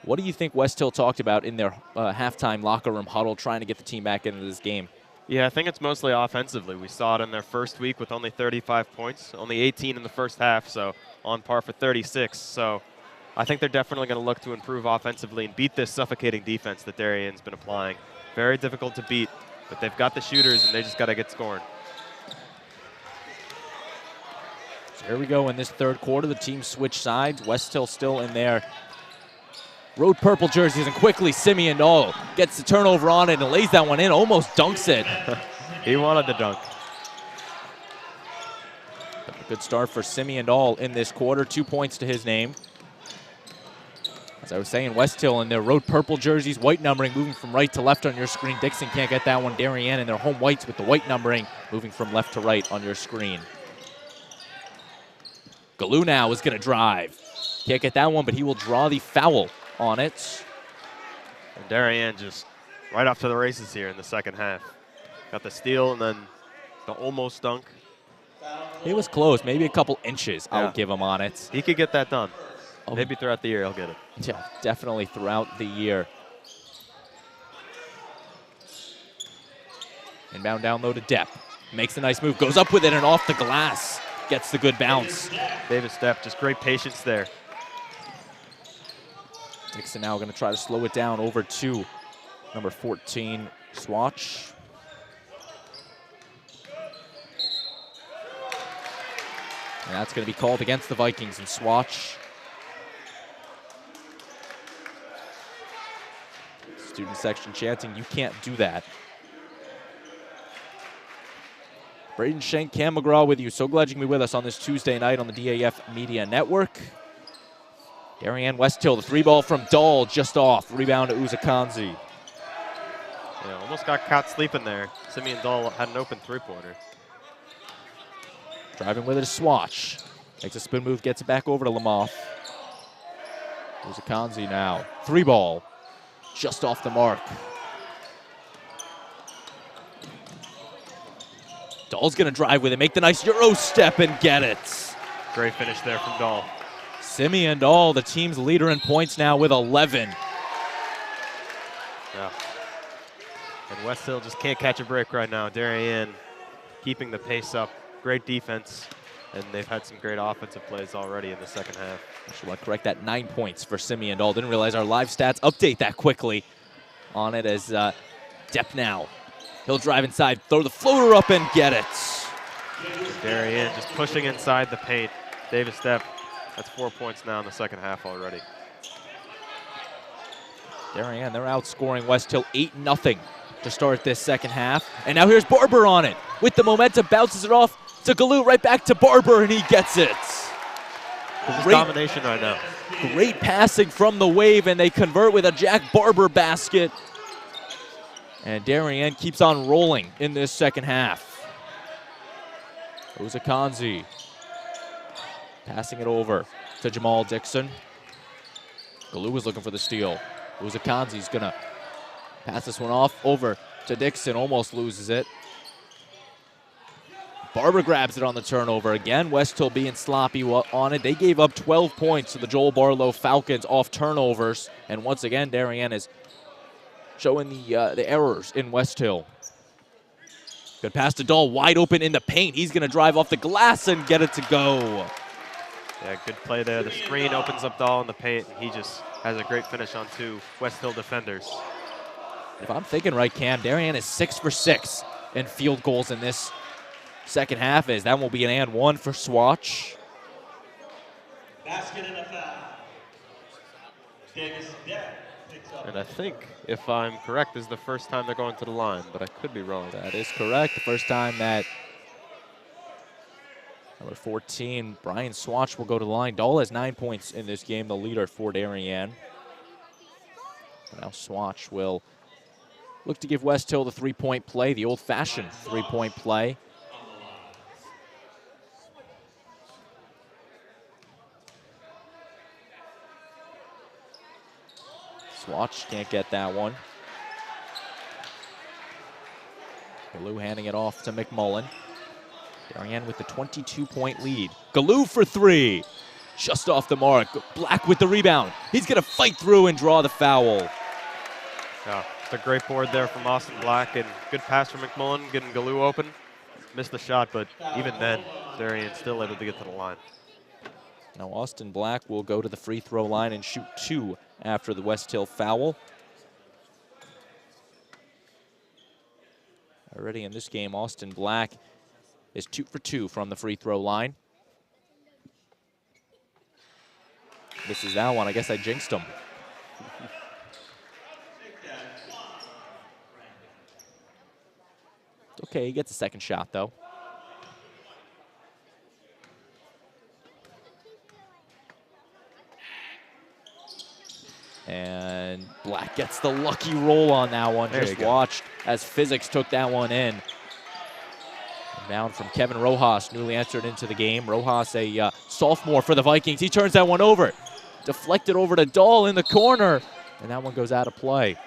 What do you think Westhill talked about in their halftime locker room huddle trying to get the team back into this game? Yeah, I think it's mostly offensively. We saw it in their first week with only 35 points, only 18 in the first half, so on par for 36. So I think they're definitely going to look to improve offensively and beat this suffocating defense that Darien's been applying. Very difficult to beat, but they've got the shooters, and they just got to get scoring. So here we go in this third quarter. The teams switch sides. Westhill still in their road purple jerseys, and quickly Simeon Dahl gets the turnover on it and lays that one in, almost dunks it. He wanted the dunk. A good start for Simeon Dahl in this quarter. 2 points to his name. As I was saying, Westhill in their road purple jerseys, white numbering, moving from right to left on your screen. Dixon can't get that one. Darien in their home whites with the white numbering, moving from left to right on your screen. Galoo now is going to drive. Can't get that one, but he will draw the foul on it. And Darien just right off to the races here in the second half. Got the steal and then the almost dunk. It was close, maybe a couple inches I'll give him on it. He could get that done. Maybe throughout the year he'll get it. Yeah, definitely throughout the year. Inbound down low to Depp. Makes a nice move, goes up with it and off the glass. Gets the good bounce. Davis Depp, just great patience there. Dixon now going to try to slow it down over to number 14, Swatch. And that's going to be called against the Vikings, and Swatch. Student section chanting, "You can't do that." Braden Shank, Cam McGraw with you. So glad you can be with us on this Tuesday night on the DAF Media Network. Darien Westhill, the three ball from Dahl, just off. Rebound to Uzakanzi. Yeah, almost got caught sleeping there. Simeon Dahl had an open three-pointer. Driving with it is Swatch. Makes a spin move, gets it back over to Lamoth. Uzakanzi now. Three ball. Just off the mark. Dahl's going to drive with it, make the nice Euro step and get it. Great finish there from Dahl. Simeon Dahl, the team's leader in points now with 11. Yeah. And Westhill just can't catch a break right now. Darien keeping the pace up. Great defense. And they've had some great offensive plays already in the second half. I should correct that, 9 points for Simeon Dahl. Didn't realize our live stats update that quickly on it as Depp now. He'll drive inside, throw the floater up and get it. Darien just pushing inside the paint. Davis Depp, that's 4 points now in the second half already. Darien, they're outscoring Westhill 8-0 to start this second half. And now here's Barber on it. With the momentum, bounces it off to Galoo, right back to Barber, and he gets it. Great domination right now. Great passing from the Wave, and they convert with a Jack Barber basket. And Darien keeps on rolling in this second half. Uzakanzi passing it over to Jamal Dixon. Galoo was looking for the steal. Uzakanzi's gonna pass this one off over to Dixon, almost loses it. Barber grabs it on the turnover again. Westhill being sloppy on it. They gave up 12 points to the Joel Barlow Falcons off turnovers. And once again, Darien is showing the errors in Westhill. Good pass to Dahl, wide open in the paint. He's going to drive off the glass and get it to go. Yeah, good play there. The screen opens up Dahl in the paint, and he just has a great finish on two Westhill defenders. If I'm thinking right, Cam, Darien is 6 for 6 in field goals in this second half. As that will be an and one for Swatch. Basket in the foul. Davis Depp picks up. And I think, if I'm correct, this is the first time they're going to the line, but I could be wrong. That is correct. The first time that number 14, Brian Swatch, will go to the line. Dahl has 9 points in this game, the leader for Darien. Now Swatch will look to give Westhill the three-point play, the old-fashioned three-point play. Swatch can't get that one. Galoo handing it off to McMullen. Darien with the 22-point lead. Galoo for three. Just off the mark. Black with the rebound. He's going to fight through and draw the foul. Yeah, it's a great board there from Austin Black, and good pass from McMullen, getting Galoo open. Missed the shot, but even then, Darien still able to get to the line. Now Austin Black will go to the free throw line and shoot 2 after the Westhill foul. Already in this game, Austin Black is 2 for 2 from the free throw line. Misses that one. I guess I jinxed him. It's okay, he gets a second shot though. And Black gets the lucky roll on that one. Just watched as Physics took that one in. And down from Kevin Rojas, newly entered into the game. Rojas, a sophomore for the Vikings. He turns that one over. Deflected over to Dahl in the corner. And that one goes out of play.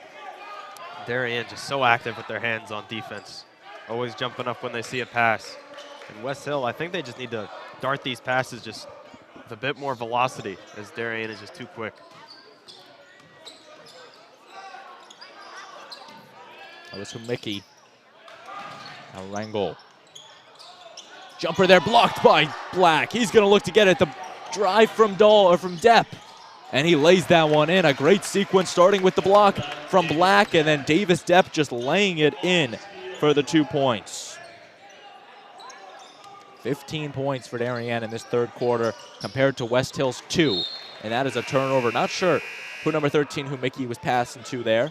Darien just so active with their hands on defense. Always jumping up when they see a pass. And Westhill, I think they just need to dart these passes just with a bit more velocity, as Darien is just too quick. That was from Mickey. Now Rangel. Jumper there blocked by Black. He's going to look to get it. The drive from Dahl, or from Depp. And he lays that one in. A great sequence starting with the block from Black, and then Davis Depp just laying it in for the 2 points. 15 points for Darien in this third quarter compared to Westhill's 2. And that is a turnover. Not sure who number 13, who Mickey was passing to there.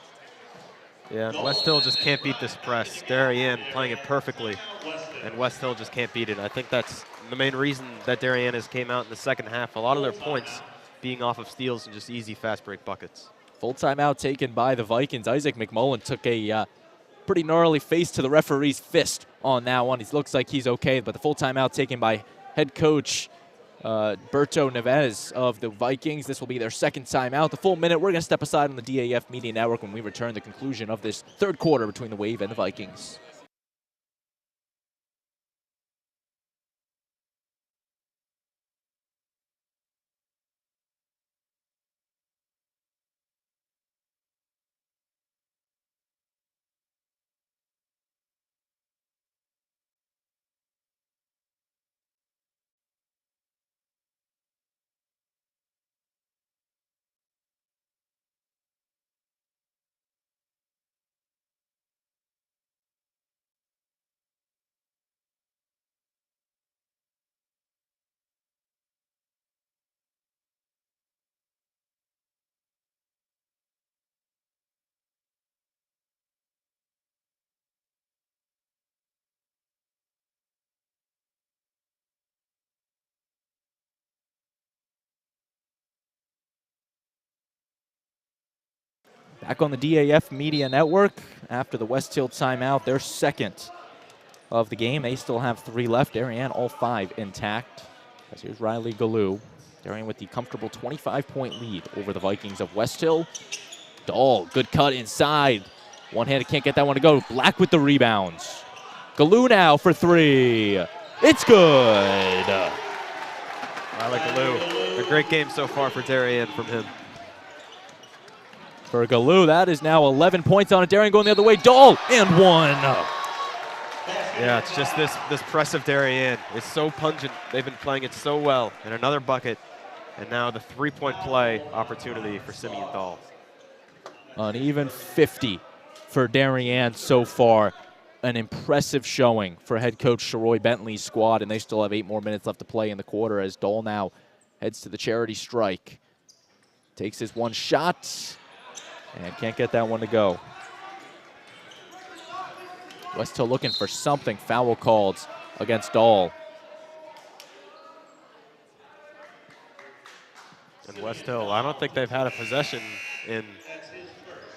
Yeah, Westhill just can't beat this press. Darien playing it perfectly, and Westhill just can't beat it. I think that's the main reason that Darien has came out in the second half. A lot of their points being off of steals and just easy fast break buckets. Full timeout taken by the Vikings. Isaac McMullen took a pretty gnarly face to the referee's fist on that one. He looks like he's okay, but the full timeout taken by head coach Berto Neves of the Vikings. This will be their second timeout. The full minute, we're going to step aside on the DAF Media Network when we return the conclusion of this third quarter between the Wave and the Vikings. Back on the DAF Media Network after the Westhill timeout, their second of the game. They still have 3 left. Darien, all 5 intact. As here's Riley Galoo. Darien with the comfortable 25-point lead over the Vikings of Westhill. Dahl, good cut inside. One-handed, can't get that one to go. Black with the rebounds. Galoo now for 3. It's good. Riley Galoo, a great game so far for Darien from him. For Galoo, that is now 11 points on it. Darien going the other way. Dahl, and 1. Yeah, it's just this press of Darien is so pungent. They've been playing it so well. And another bucket. And now the 3-point play opportunity for Simeon Dahl. An even 50 for Darien so far. An impressive showing for head coach Sharoy Bentley's squad, and they still have 8 more minutes left to play in the quarter as Dahl now heads to the charity strike. Takes his one shot and can't get that one to go. Westhill looking for something. Foul called against Dahl. And Westhill, I don't think they've had a possession in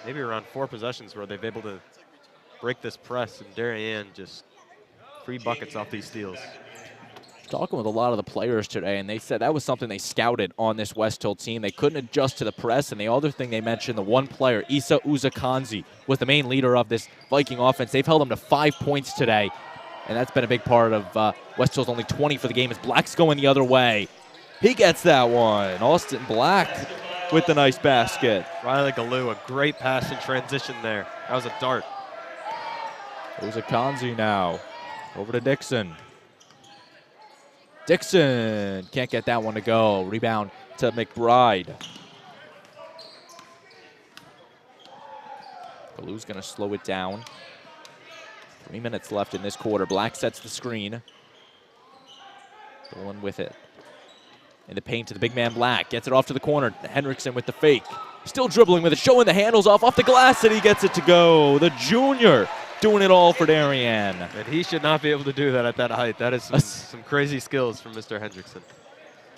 maybe around 4 possessions where they've been able to break this press, and Darien just 3 buckets off these steals. Talking with a lot of the players today, and they said that was something they scouted on this Westhill team. They couldn't adjust to the press, and the other thing they mentioned, the one player, Issa Uzakanzi, was the main leader of this Viking offense. They've held him to 5 points today, and that's been a big part of Westhill's only 20 for the game as Black's going the other way. He gets that one. Austin Black with the nice basket. Riley Galoo, a great pass in transition there. That was a dart. Uzakanzi now over to Dixon. Dixon can't get that one to go. Rebound to McBride. Galoo's going to slow it down. 3 minutes left in this quarter. Black sets the screen. Dolan with it. In the paint to the big man Black. Gets it off to the corner. Henriksen with the fake. Still dribbling with it. Showing the handles off the glass, and he gets it to go. The junior doing it all for Darien. And he should not be able to do that at that height. That is some crazy skills from Mr. Hendrickson.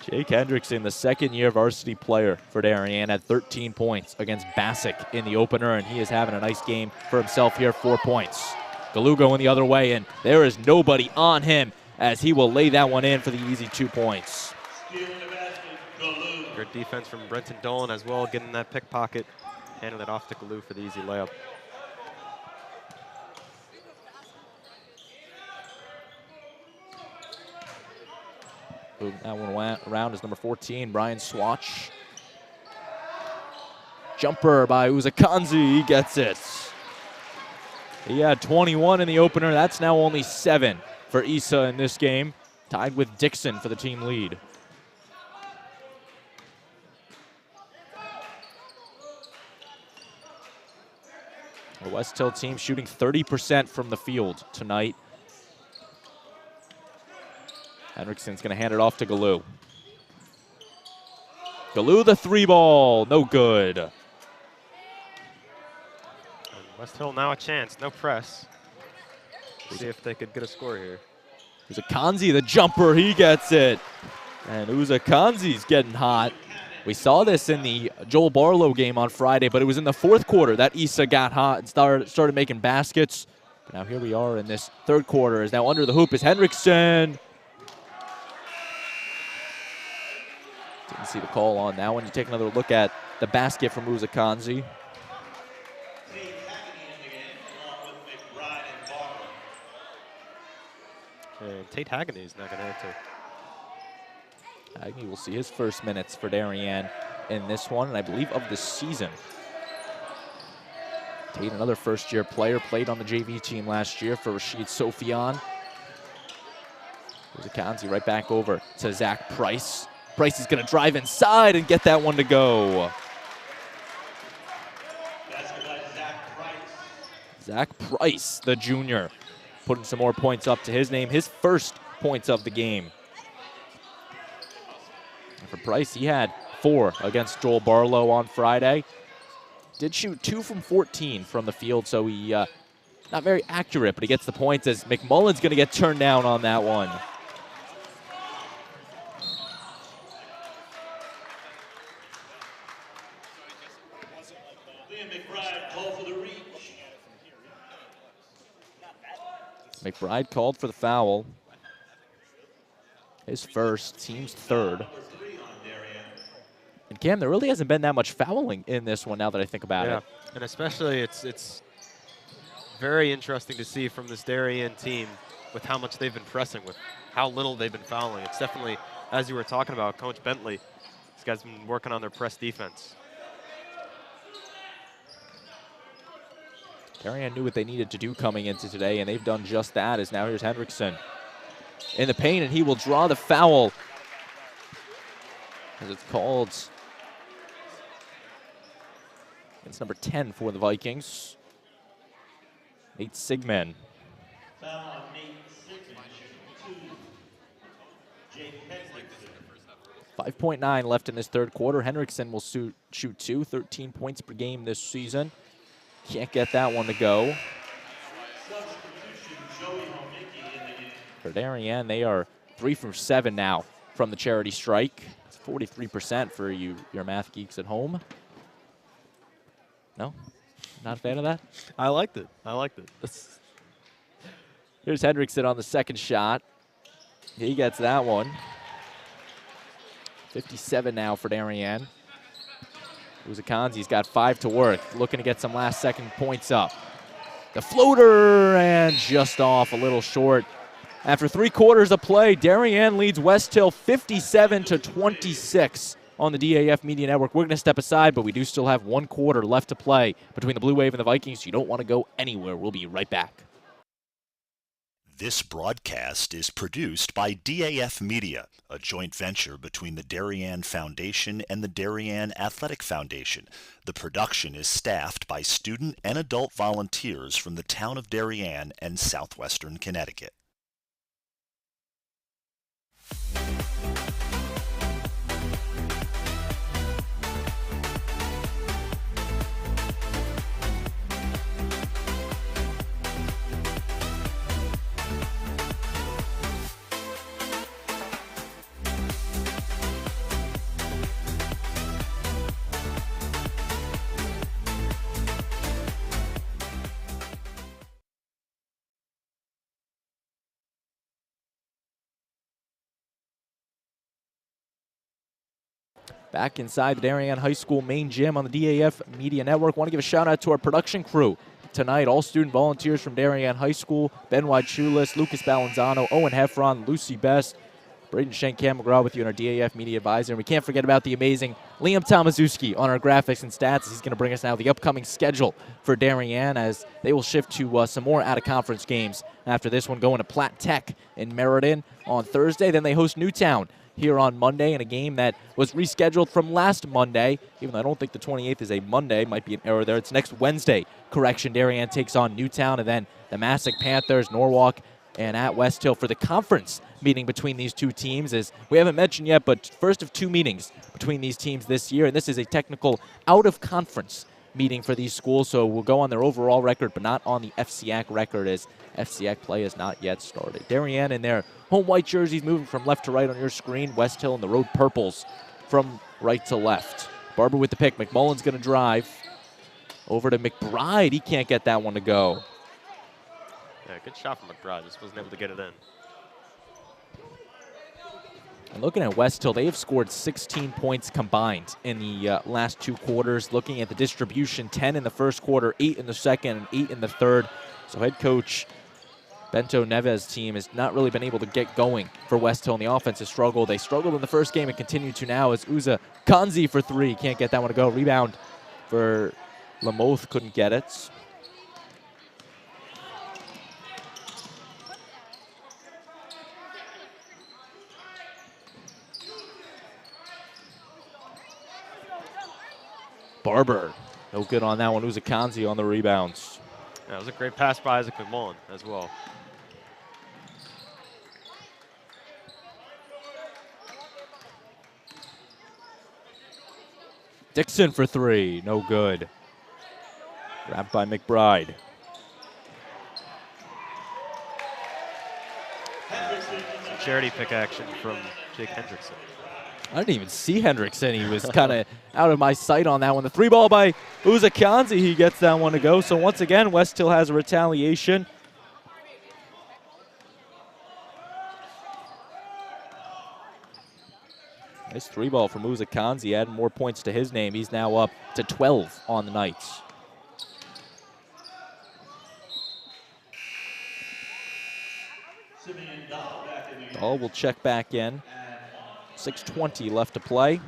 Jake Hendrickson, the second-year varsity player for Darien, had 13 points against Bassick in the opener, and he is having a nice game for himself here, 4 points. Galoo going the other way, and there is nobody on him as he will lay that one in for the easy 2 points. Good defense from Brenton Dolan as well, getting that pickpocket, handing it off to Galoo for the easy layup. Moving that one around is number 14, Brian Swatch. Jumper by Uzakanzi, he gets it. He had 21 in the opener. That's now only 7 for Issa in this game, tied with Dixon for the team lead. The Westhill team shooting 30% from the field tonight. Henriksen's going to hand it off to Galoo. Galoo, the 3-ball, no good. And Westhill now a chance, no press. See if they could get a score here. Uzakanzi, the jumper, he gets it. And Uzakanzi's getting hot. We saw this in the Joel Barlow game on Friday, but it was in the 4th quarter that Issa got hot and started making baskets. But now here we are in this 3rd quarter. Is now under the hoop is Henriksen. Didn't see the call on that one. You take another look at the basket from Uzakanzi. And Tate Haggany is not going to answer. Haggany will see his first minutes for Darien in this one, and I believe of the season. Tate, another first-year player, played on the JV team last year for Rashid Sofian. Uzakanzi right back over to Zach Price. Price is going to drive inside and get that one to go. Zach Price, the junior, putting some more points up to his name, his first points of the game. And for Price, he had 4 against Joel Barlow on Friday. Did shoot 2 from 14 from the field, so he not very accurate, but he gets the points as McMullen's going to get turned down on that one. McBride called for the foul. His first, team's 3rd. And Cam, there really hasn't been that much fouling in this one now that I think about it. And especially it's very interesting to see from this Darien team with how much they've been pressing, with how little they've been fouling. It's definitely, as you were talking about, Coach Bentley, these guys have been working on their press defense. Darien knew what they needed to do coming into today, and they've done just that, as now here's Hendrickson in the paint, and he will draw the foul as it's called. It's number 10 for the Vikings. Nate Sigman. 5.9 left in this 3rd quarter. Henriksen will shoot 2, 13 points per game this season. Can't get that one to go. For Darien, they are 3 from 7 now from the charity strike. It's 43% for you, your math geeks at home. No? Not a fan of that? I liked it. I liked it. Here's Hendrickson on the 2nd shot. He gets that one. 57 now for Darien. Uzakanzi's got 5 to work, looking to get some last-second points up. The floater, and just off, a little short. After 3 quarters of play, Darien leads Westhill 57-26 on the DAF Media Network. We're going to step aside, but we do still have 1 quarter left to play between the Blue Wave and the Vikings. You don't want to go anywhere. We'll be right back. This broadcast is produced by DAF Media, a joint venture between the Darien Foundation and the Darien Athletic Foundation. The production is staffed by student and adult volunteers from the town of Darien and southwestern Connecticut. Back inside the Darien High School main gym on the DAF Media Network. Want to give a shout out to our production crew tonight. All student volunteers from Darien High School. Ben Chulis, Lucas Balanzano, Owen Heffron, Lucy Best, Braden Shank, Cam McGraw with you in our DAF Media Advisor. And we can't forget about the amazing Liam Tomaszewski on our graphics and stats. He's going to bring us now the upcoming schedule for Darien as they will shift to some more out-of-conference games after this one, going to Platt Tech in Meriden on Thursday. Then they host Newtown here on Monday in a game that was rescheduled from last Monday, even though I don't think the 28th is a Monday. Might be an error there. It's next Wednesday. Correction, Darien takes on Newtown, and then the Massac Panthers, Norwalk, and at Westhill for the conference meeting between these two teams. As we haven't mentioned yet, but first of two meetings between these teams this year, and this is a technical out-of-conference meeting for these schools, so we'll go on their overall record, but not on the FCAC record, as FCAC play has not yet started. Darien in their home white jerseys, moving from left to right on your screen. Westhill in the road purples from right to left. Barber with the pick. McMullen's going to drive over to McBride. He can't get that one to go. Yeah, good shot from McBride. Just wasn't able to get it in. And looking at Westhill, they have scored 16 points combined in the last two quarters. Looking at the distribution, 10 in the first quarter, 8 in the second, and 8 in the third. So head coach Bento Neves' team has not really been able to get going for Westhill in the offensive struggle. They struggled in the first game and continue to now as Uza Kanzi for three. Can't get that one to go. Rebound for Lamoth, couldn't get it. Barber, no good on that one. Uza Kanzi on the rebounds. Yeah, it was a great pass by Isaac McMullen as well. Dixon for three, no good. Grabbed by McBride. Some charity pick action from Jake Hendrickson. I didn't even see Hendrickson. He was kind of out of my sight on that one. The three ball by Uza Kanzi. He gets that one to go. So once again, Westhill has a retaliation. Nice three ball from Uza Kanzi, adding more points to his name. He's now up to 12 on the Knights. Dahl will check back in. 6:20 left to play.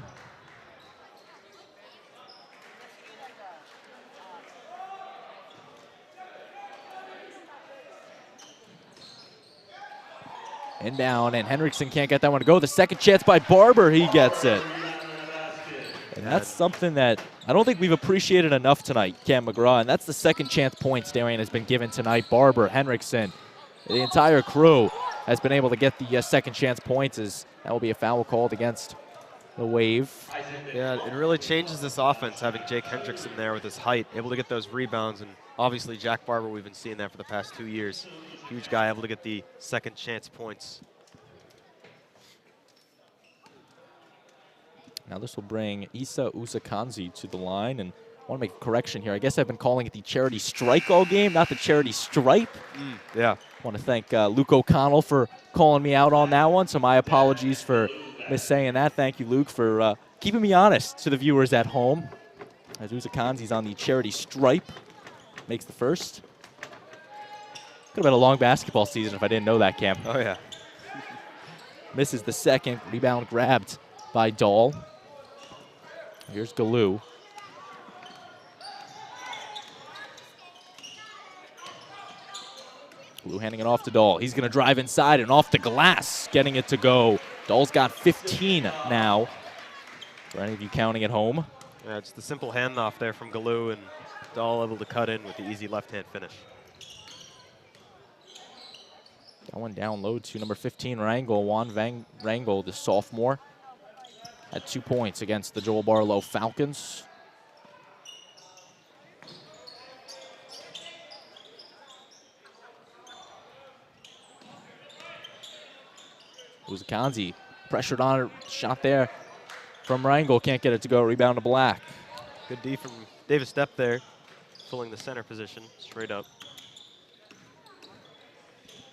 Inbound, and Hendrickson can't get that one to go. The second chance by Barber, he gets it. And that's something that I don't think we've appreciated enough tonight, Cam McGraw, and that's the second chance points Darien has been given tonight. Barber, Hendrickson, the entire crew has been able to get the second chance points, as that will be a foul called against the Wave. Yeah, it really changes this offense having Jake Hendrickson there with his height, able to get those rebounds, and obviously Jack Barber, we've been seeing that for the past 2 years. Huge guy, able to get the second chance points. Now this will bring Isa Usakanzi to the line, and I want to make a correction here. I guess I've been calling it the charity strike all game, not the charity stripe. Yeah. I want to thank Luke O'Connell for calling me out on that one, so my apologies for missaying that. Thank you, Luke, for keeping me honest to the viewers at home. As Usakanzi's on the charity stripe, makes the first. Could have been a long basketball season if I didn't know that, Cam. Oh, yeah. Misses the second. Rebound grabbed by Dahl. Here's Galoo. Blue handing it off to Dahl. He's going to drive inside and off the glass, getting it to go. Dahl's got 15 now. For any of you counting at home. Yeah, just the simple handoff there from Galoo, and Dahl able to cut in with the easy left-hand finish. That one down low to number 15, Rangel. Juan Rangel, the sophomore, had 2 points against the Joel Barlow Falcons. Uzakanzi pressured on it, shot there from Rangel, can't get it to go, rebound to Black. Good D from Davis Stepp there, filling the center position, straight up.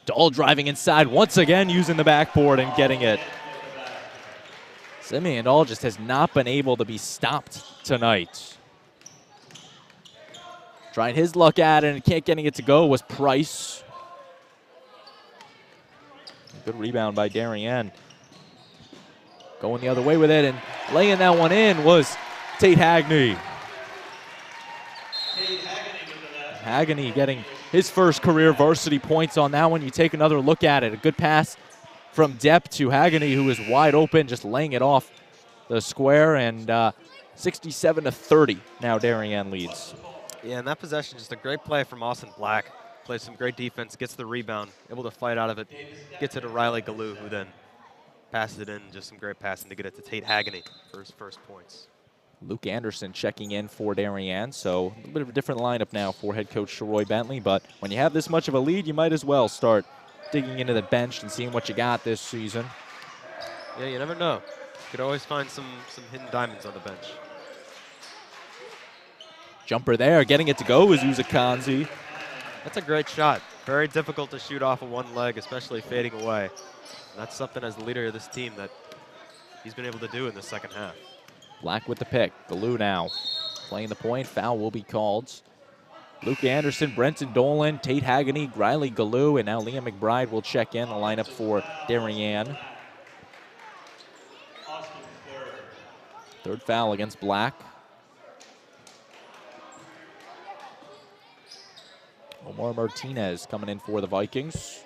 Dahl driving inside once again, using the backboard and getting it. Simeon Dahl just has not been able to be stopped tonight. Trying his luck at it and can't getting it to go was Price. Good rebound by Darien. Going the other way with it and laying that one in was Tate Hagney. Hagney getting his first career varsity points on that one. You take another look at it. A good pass from Depp to Hagney, who is wide open, just laying it off the square, and 67-30 now Darien leads. Yeah, and that possession, just a great play from Austin Black. Plays some great defense, gets the rebound, able to fight out of it, gets it to Riley Galoo, who then passes it in. Just some great passing to get it to Tate Hagney for his first points. Luke Anderson checking in for Darien, so a little bit of a different lineup now for head coach Sharoy Bentley, but when you have this much of a lead, you might as well start digging into the bench and seeing what you got this season. Yeah, you never know. You could always find some hidden diamonds on the bench. Jumper there, getting it to go is Uzakanzi. That's a great shot. Very difficult to shoot off of one leg, especially fading away. And that's something as the leader of this team that he's been able to do in the second half. Black with the pick. Galoo now playing the point. Foul will be called. Luke Anderson, Brenton Dolan, Tate Hagney, Riley Galoo, and now Liam McBride will check in the lineup for Darien. Third foul against Black. Omar Martinez coming in for the Vikings.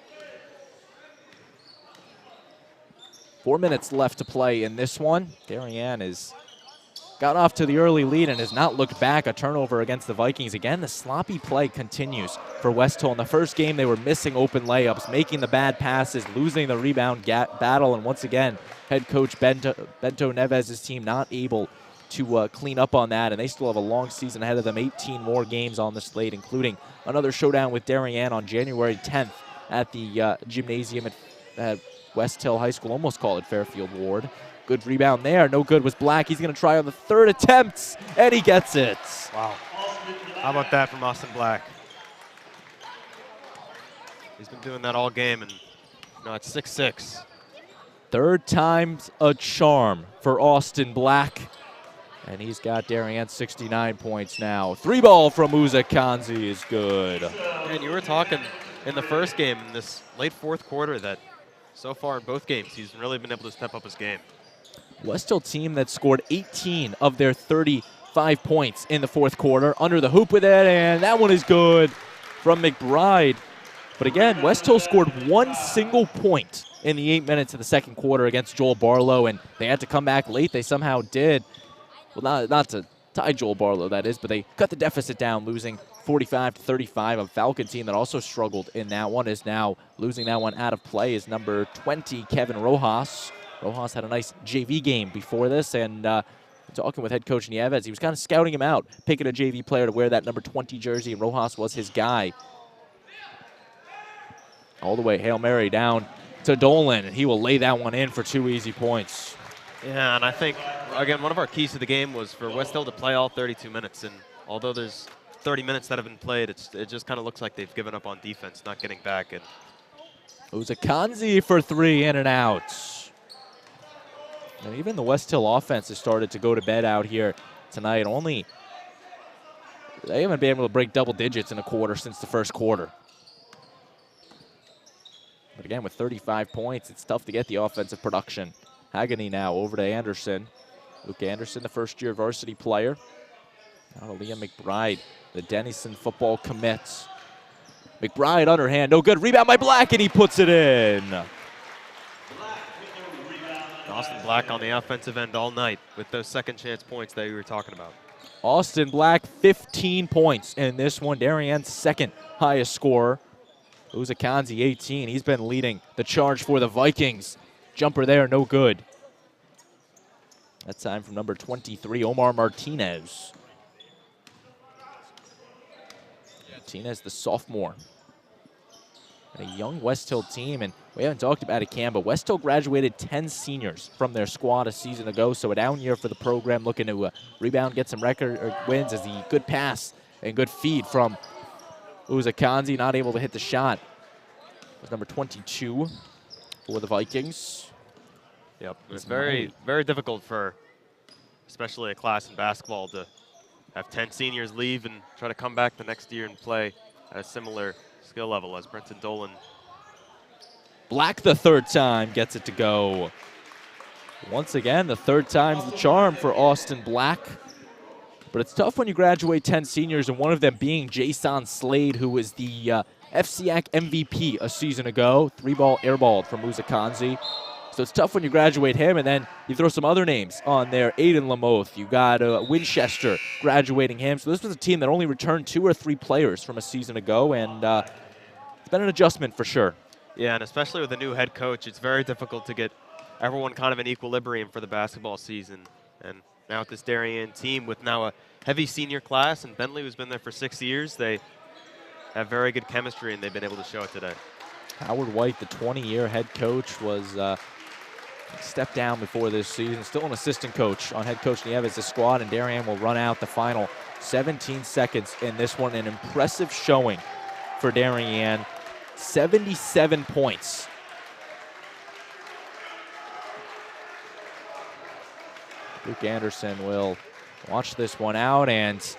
4 minutes left to play in this one. Darien has got off to the early lead and has not looked back. A turnover against the Vikings. Again, the sloppy play continues for Westhill. In the first game, they were missing open layups, making the bad passes, losing the rebound battle, and once again, head coach Bento Neves' team not able to clean up on that, and they still have a long season ahead of them. 18 more games on the slate, including another showdown with Darien on January 10th at the gymnasium at Westhill High School. Almost call it Fairfield Ward. Good rebound there. No good was Black. He's going to try on the third attempt, and he gets it. Wow. How about that from Austin Black? He's been doing that all game, and no, it's 6-6. Third time's a charm for Austin Black. And he's got Darien 69 points now. Three ball from Uzakanzi is good. And you were talking in the first game, in this late fourth quarter, that so far in both games, he's really been able to step up his game. Westhill team that scored 18 of their 35 points in the fourth quarter. Under the hoop with it, and that one is good from McBride. But again, Westhill scored one single point in the 8 minutes of the second quarter against Joel Barlow, and they had to come back late. They somehow did. Well, not to tie Joel Barlow, that is, but they cut the deficit down, losing 45-35. A Falcon team that also struggled in that one is now losing that one out of play is number 20, Kevin Rojas. Rojas had a nice JV game before this, and talking with head coach Nieves, he was kind of scouting him out, picking a JV player to wear that number 20 jersey, and Rojas was his guy. All the way, Hail Mary down to Dolan, and he will lay that one in for 2 easy points. Yeah, and I think, again, one of our keys to the game was for Westhill to play all 32 minutes. And although there's 30 minutes that have been played, it just kind of looks like they've given up on defense, not getting back. And Uzakanzi for three, in and out. And even the Westhill offense has started to go to bed out here tonight. They haven't been able to break double digits in a quarter since the first quarter. But again, with 35 points, it's tough to get the offensive production. Hagney now over to Anderson. Luke Anderson, the first-year varsity player. Now to Liam McBride, the Denison football commits. McBride underhand, no good. Rebound by Black, and he puts it in. Austin Black on the offensive end all night with those second chance points that we were talking about. Austin Black, 15 points in this one. Darien's second highest scorer. Uzakanzi, 18. He's been leading the charge for the Vikings. Jumper there, no good. That time from number 23, Omar Martinez. Martinez, the sophomore. And a young Westhill team, and we haven't talked about it, Cam, but Westhill graduated 10 seniors from their squad a season ago, so a down year for the program, looking to rebound, get some record wins as the good pass and good feed from Uzakanzi, not able to hit the shot. It was number 22 for the Vikings. Yep, it's very difficult for especially a class in basketball to have 10 seniors leave and try to come back the next year and play at a similar skill level as Brenton Dolan. Black the third time gets it to go. Once again, the third time's the charm for Austin Black. But it's tough when you graduate 10 seniors, and one of them being Jason Slade, who was the FCAC MVP a season ago. 3-ball airballed from Uzakanzi. So it's tough when you graduate him, and then you throw some other names on there. Aiden Lamoth, you got Winchester graduating him. So this was a team that only returned 2 or 3 players from a season ago, and it's been an adjustment for sure. Yeah, and especially with a new head coach, it's very difficult to get everyone kind of in equilibrium for the basketball season. And now with this Darien team with now a heavy senior class, and Bentley, who's been there for 6 years, they have very good chemistry, and they've been able to show it today. Howard White, the 20-year head coach, was stepped down before this season. Still an assistant coach on head coach Nieves' squad, and Darien will run out the final 17 seconds in this one. An impressive showing for Darien. 77 points. Luke Anderson will watch this one out, and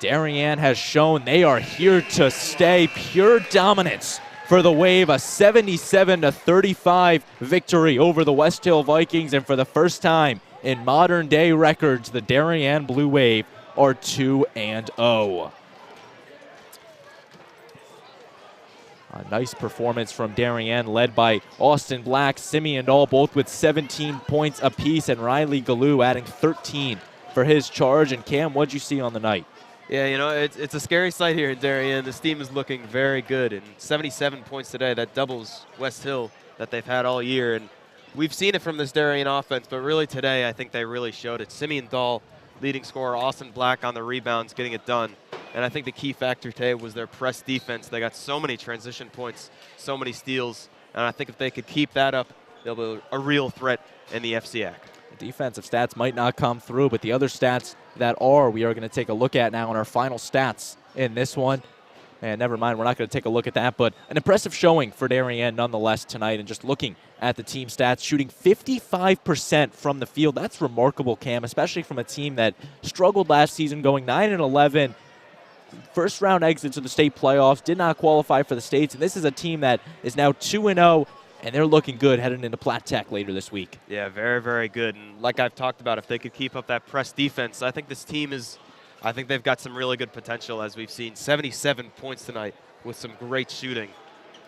Darien has shown they are here to stay. Pure dominance for the Wave, a 77-35 victory over the Westhill Vikings, and for the first time in modern day records, the Darien Blue Wave are 2-0. A nice performance from Darien, led by Austin Black, Simeon Dahl, both with 17 points apiece, and Riley Galoo adding 13 for his charge. And Cam, what'd you see on the night? Yeah, you know, it's a scary sight here in Darien. This team is looking very good, and 77 points today, that doubles Westhill that they've had all year. And we've seen it from this Darien offense, but really today I think they really showed it. Simeon Dahl, leading scorer, Austin Black on the rebounds, getting it done. And I think the key factor today was their press defense. They got so many transition points, so many steals, and I think if they could keep that up, they'll be a real threat in the FCAC. The defensive stats might not come through, but the other stats that are, we are going to take a look at now in our final stats in this one. And never mind, we're not going to take a look at that, but an impressive showing for Darien nonetheless tonight. And just looking at the team stats, shooting 55% from the field. That's remarkable, Cam, especially from a team that struggled last season, going 9-11. First round exit to the state playoffs, did not qualify for the states, and this is a team that is now 2-0, and they're looking good heading into Platte Tech later this week. Yeah, very, very good. And like I've talked about, if they could keep up that press defense, I think this team is, I think they've got some really good potential, as we've seen 77 points tonight with some great shooting.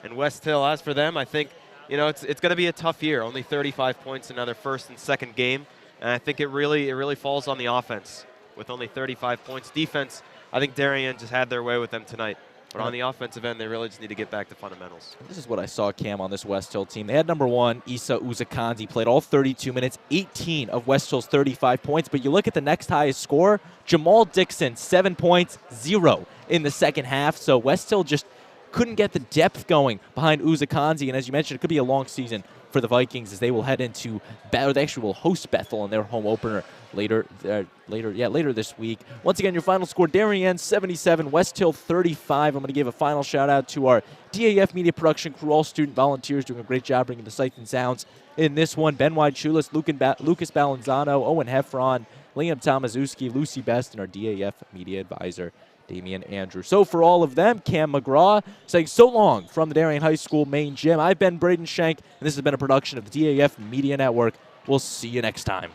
And Westhill, as for them, I think, you know, it's going to be a tough year. Only 35 points in their first and second game, and I think it really falls on the offense with only 35 points. Defense, I think Darien just had their way with them tonight. But on the offensive end, they really just need to get back to fundamentals. This is what I saw, Cam, on this Westhill team. They had number 1, Issa Uzakanzi, played all 32 minutes, 18 of Westhill's 35 points. But you look at the next highest score, Jamal Dixon, 7 points, 0 in the second half. So Westhill just couldn't get the depth going behind Uzakanzi. And as you mentioned, it could be a long season for the Vikings as they will head into, or they actually will host Bethel in their home opener later this week. Once again, your final score, Darien 77, Westhill 35. I'm going to give a final shout out to our DAF Media production crew, all student volunteers doing a great job bringing the sights and sounds in this one. Ben Wide-Chulis, Lucas Balanzano, Owen Heffron, Liam Tomaszewski, Lucy Best, and our DAF Media advisor, Damian Andrew. So for all of them, Cam McGraw saying so long from the Darien High School main gym. I've been Braden Shank, and this has been a production of the DAF Media Network. We'll see you next time.